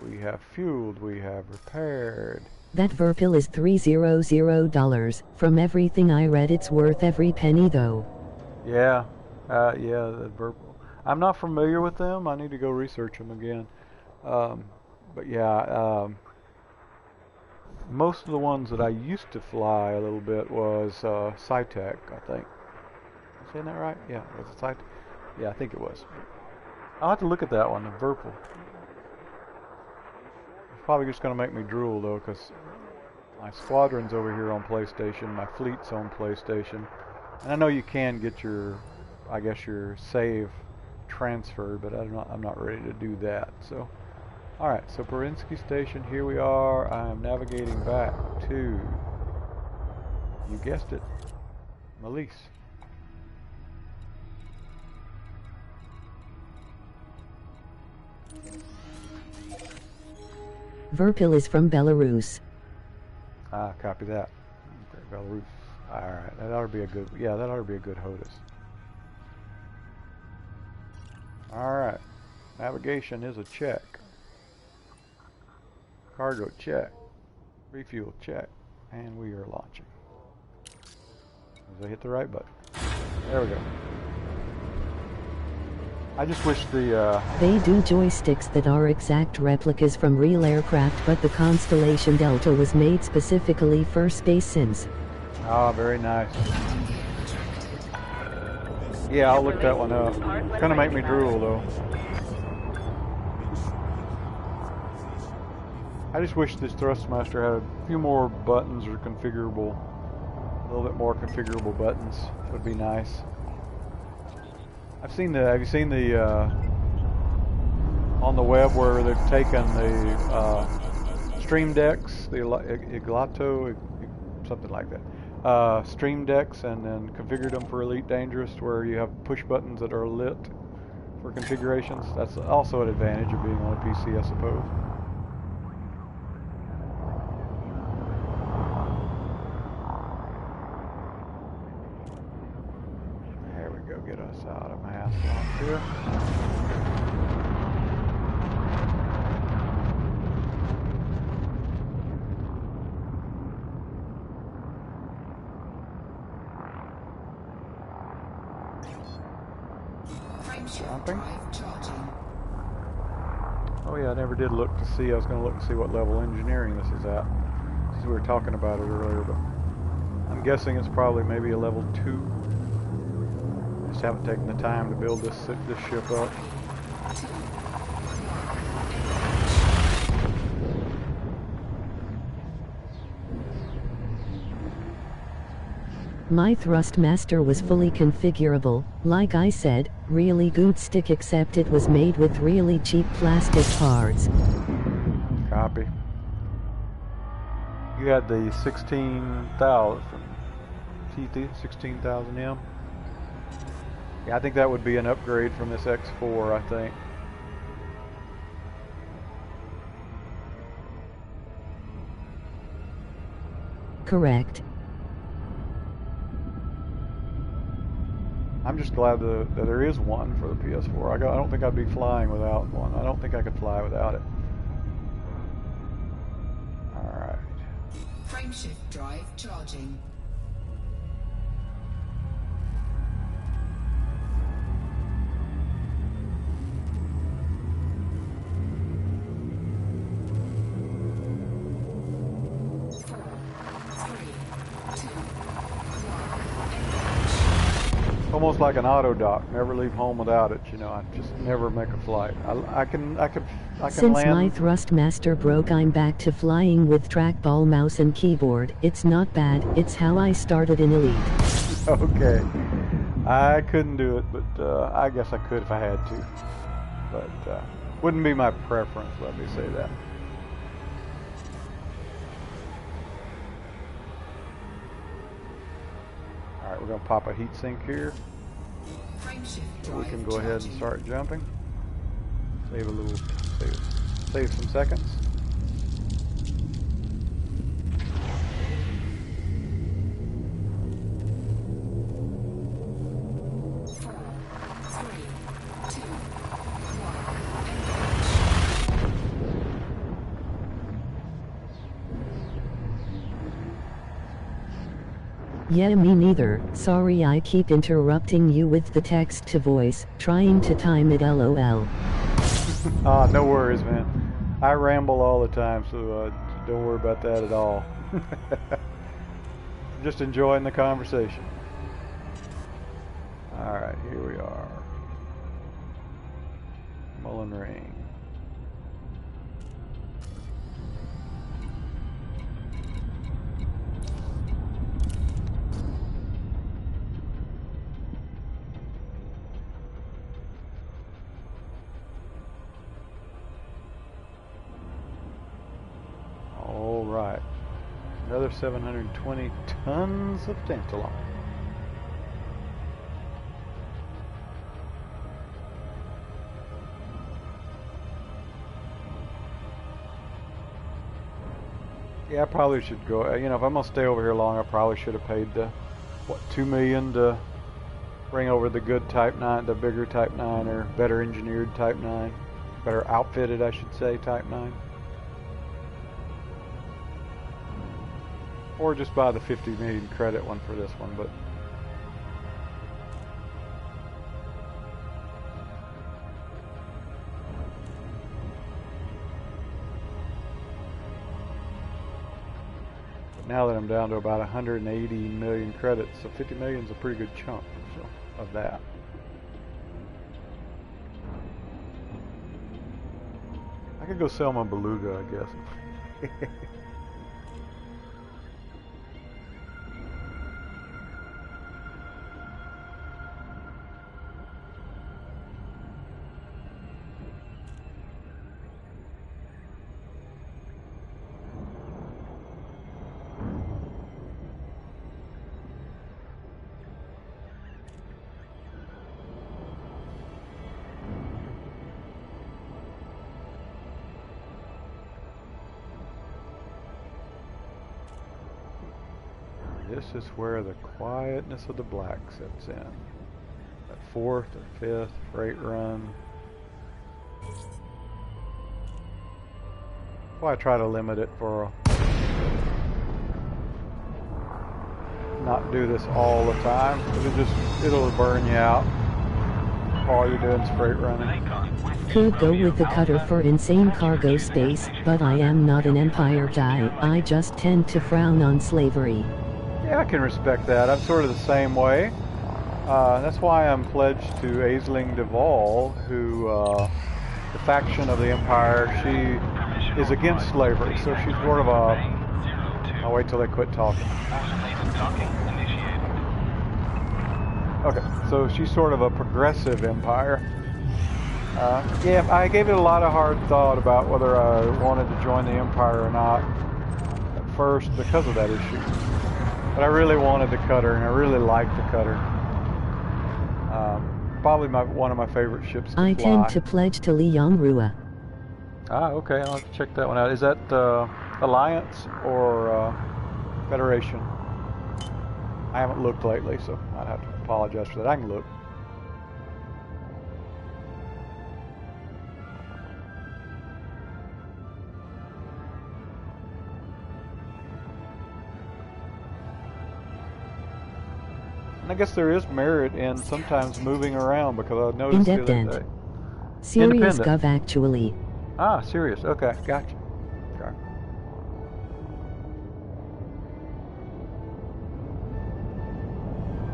We have fueled, we have repaired. That Verpil is $300. From everything I read, it's worth every penny though. Yeah, the Verpil. I'm not familiar with them. I need to go research them again. But yeah, most of the ones that I used to fly a little bit was Cytec, I think. Am I saying that right? Yeah, was it Cytec? Yeah, I think it was. I'll have to look at that one, the Verpil. It's probably just going to make me drool though, because my squadron's over here on PlayStation, my fleet's on PlayStation, and I know you can get your save transferred, but I'm not ready to do that. So, all right. So Brzezinski Station, here we are. I am navigating back to, you guessed it, Malise. Verpil is from Belarus. Ah, copy that. Okay, Belarus. All right, that ought to be a good. Yeah, that ought to be a good HOTUS. All right, navigation is a check. Cargo check. Refuel check, and we are launching. As I hit the right button. There we go. I just wish the They do joysticks that are exact replicas from real aircraft, but the Constellation Delta was made specifically for space sims. Ah, very nice. Yeah, I'll look that one up. It's gonna make me drool though. I just wish this Thrustmaster had a few more buttons or configurable, a little bit more configurable buttons would be nice. Have you seen the on the web where they've taken the stream decks, the Iglato, something like that. Stream decks, and then configured them for Elite Dangerous, where you have push buttons that are lit for configurations. That's also an advantage of being on a PC, I suppose. There we go, get us out of my hassle here. Jumping. Oh yeah, I never did look to see. I was going to look to see what level engineering this is at. Since we were talking about it earlier, but I'm guessing it's probably maybe a level 2. Just haven't taken the time to build this ship up. My Thrustmaster was fully configurable, like I said, really good stick, except it was made with really cheap plastic parts. Copy. You had the 16,000 TT 16,000M. Yeah, I think that would be an upgrade from this X4, I think. Correct. I'm just glad that there is one for the PS4. I don't think I'd be flying without one. I don't think I could fly without it. Alright. Frameshift drive charging. Almost like an auto dock. Never leave home without it. You know, I just never make a flight. I can Since land. my Thrustmaster broke, I'm back to flying with trackball, mouse, and keyboard. It's not bad. It's how I started in Elite. Okay. I couldn't do it, but I guess I could if I had to. But wouldn't be my preference. Let me say that. All right, we're gonna pop a heat sink here. So we can go ahead and start jumping. Save a little, save some seconds. Yeah, me neither. Sorry, I keep interrupting you with the text to voice, trying to time it, lol. No worries, man. I ramble all the time, so don't worry about that at all. Just enjoying the conversation. Alright, here we are. Mullen Ring. Alright. Another 720 tons of tantalum. Yeah, I probably should go. You know, if I'm gonna stay over here long, I probably should have paid the what, $2 million to bring over the good Type 9, the bigger Type 9, or better engineered Type 9, better outfitted, I should say, Type 9. Or just buy the 50 million credit one for this one, but now that I'm down to about 180 million credits, so 50 million is a pretty good chunk of that. I could go sell my beluga, I guess. This is where the quietness of the black sets in. That 4th or 5th freight run. Well, I try to limit it for not do this all the time, because it'll burn you out. All you're doing is freight running. Could go with the cutter for insane cargo space, but I am not an Empire guy. I just tend to frown on slavery. Yeah, I can respect that. I'm sort of the same way. That's why I'm pledged to Aisling Duvall, who, the faction of the Empire, she is against slavery, so she's sort of a... I'll wait till they quit talking. Okay, so she's sort of a progressive Empire. Yeah, I gave it a lot of hard thought about whether I wanted to join the Empire or not at first because of that issue. But I really wanted the cutter, and I really liked the cutter. Probably one of my favorite ships to fly. I tend to pledge to Liang Rua. Ah, okay, I'll have to check that one out. Is that Alliance or Federation? I haven't looked lately, so I'd have to apologize for that. I can look. And I guess there is merit in sometimes moving around, because I noticed the other day. Serious Gov actually. Ah, serious. Okay, gotcha. Okay.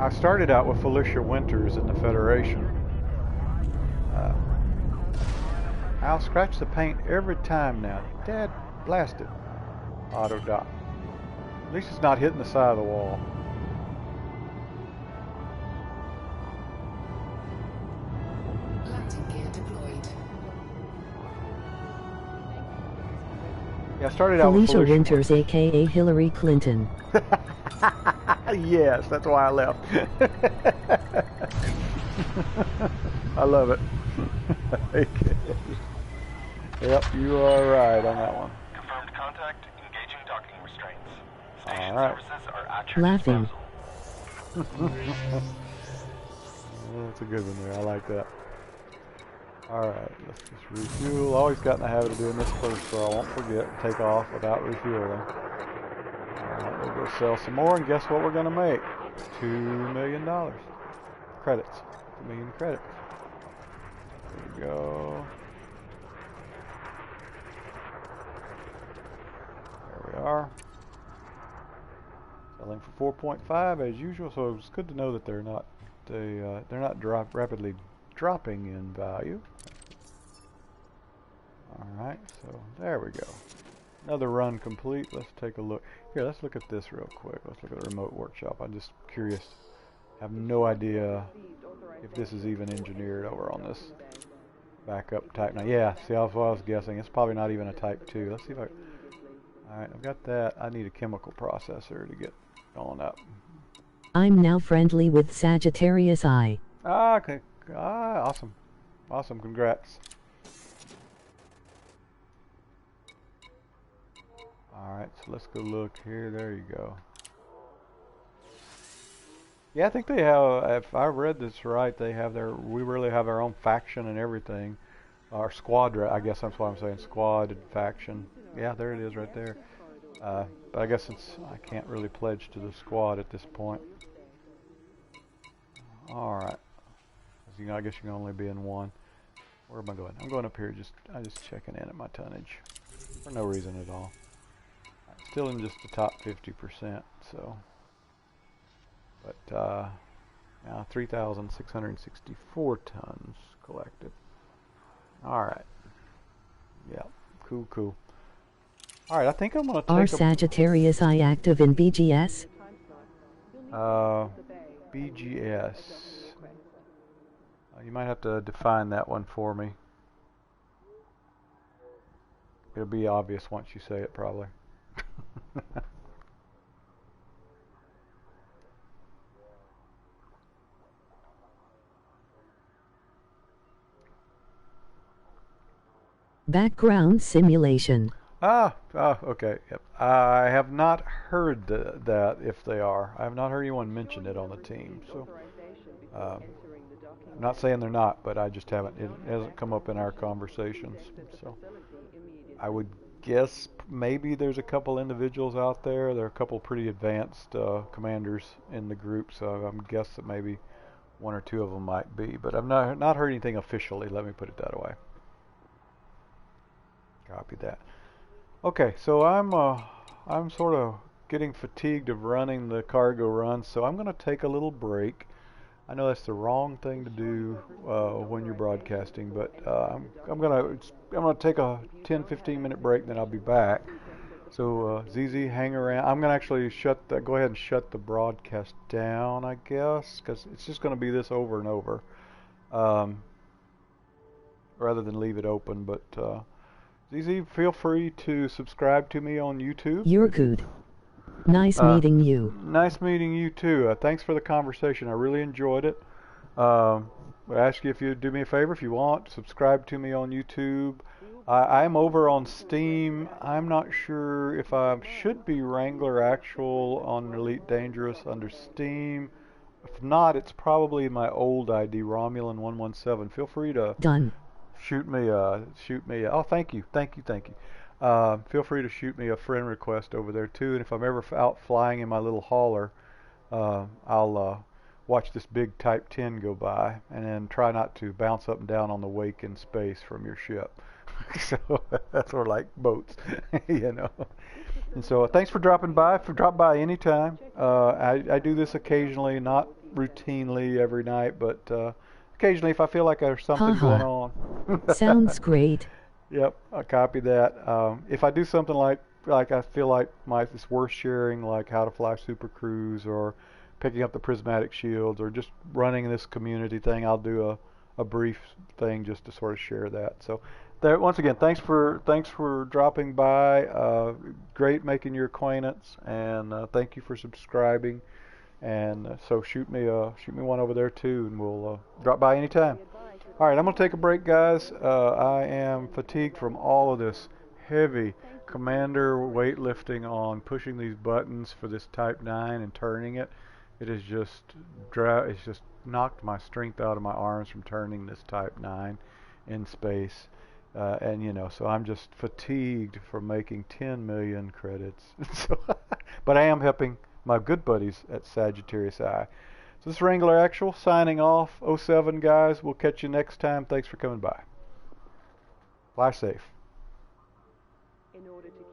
I started out with Felicia Winters in the Federation. I'll scratch the paint every time now. Dad, blast it. Auto dock. At least it's not hitting the side of the wall. Landing gear deployed. Yeah, I started out with Felicia Winters, aka Hillary Clinton. Yes, that's why I left. I love it. Yep, you are right on that one. Confirmed contact, engaging docking restraints. Station All right. services are at your Laughing. disposal. That's a good one there. I like that. Alright, let's just refuel. Always got in the habit of doing this first so I won't forget and take off without refueling. Alright, we'll go sell some more, and guess what we're going to make? $2 million. Credits. 2 million credits. There we go. There we are. Selling for 4.5 as usual, so it's good to know that they're not rapidly dropping in value. Alright, so there we go. Another run complete. Let's take a look. Here, let's look at this real quick. Let's look at the remote workshop. I'm just curious. I have no idea if this is even engineered over on this backup type. Now, yeah, see, that's what I was guessing. It's probably not even a type 2. Let's see if I... Alright, I've got that. I need a chemical processor to get going up. I'm now friendly with Sagittarius I. Ah, okay. Ah, awesome. Awesome, congrats. Alright, so let's go look here. There you go. Yeah, I think they have, if I read this right, they have we really have our own faction and everything. Our squad, I guess that's what I'm saying, squad and faction. Yeah, there it is right there. But I guess I can't really pledge to the squad at this point. Alright. You know, I guess you can only be in one. Where am I going? I'm going up here, I'm just checking in at my tonnage. For no reason at all. Still in just the top 50%, so. But, now 3,664 tons collected. Alright. Yeah, cool, cool. Alright, I think I'm going to take Are Sagittarius I active in BGS? BGS. You might have to define that one for me. It'll be obvious once you say it, probably. Background simulation. Okay. Yep. I have not heard that if they are. I have not heard anyone mention it on the team. So I'm not saying they're not, but I just haven't. It hasn't come up in our conversations. So I would guess maybe there's a couple individuals out there. There are a couple pretty advanced commanders in the group, so I'm guess that maybe one or two of them might be. But I've not heard anything officially. Let me put it that way. Copy that. Okay, so I'm sort of getting fatigued of running the cargo runs, so I'm going to take a little break. I know that's the wrong thing to do when you're broadcasting, but I'm gonna take a 10-15 minute break, then I'll be back. So ZZ, hang around. I'm gonna actually go ahead and shut the broadcast down, I guess, because it's just going to be this over and over, rather than leave it open. But ZZ, feel free to subscribe to me on YouTube. You're good. Nice meeting you. Nice meeting you too. Thanks for the conversation. I really enjoyed it. I ask you if you'd do me a favor, if you want, subscribe to me on YouTube. I'm over on Steam. I'm not sure if I should be WranglerActual on Elite Dangerous under Steam. If not, it's probably my old ID, Romulan117. Feel free to shoot me. Oh, thank you. Feel free to shoot me a friend request over there too. And if I'm ever out flying in my little hauler, I'll watch this big Type 10 go by, and then try not to bounce up and down on the wake in space from your ship. So that's sort of like boats, you know. And so thanks for dropping by. Drop by anytime. I do this occasionally, not routinely every night, but occasionally if I feel like there's something going on. Sounds great. Yep, I copy that. If I do something like I feel like it's worth sharing, like how to fly Super Cruise or picking up the prismatic shields or just running this community thing, I'll do a brief thing just to sort of share that. So there, once again, thanks for dropping by. Great making your acquaintance, and thank you for subscribing. And so shoot me one over there too, and we'll drop by anytime. All right, I'm going to take a break, guys. I am fatigued from all of this heavy commander weightlifting on pushing these buttons for this Type 9 and turning it. It has it's just knocked my strength out of my arms from turning this Type 9 in space. And, you know, so I'm just fatigued from making 10 million credits. But I am helping my good buddies at Sagittarius Eye. So this is WranglerActual signing off. 07 guys, we'll catch you next time. Thanks for coming by. Fly safe. In order to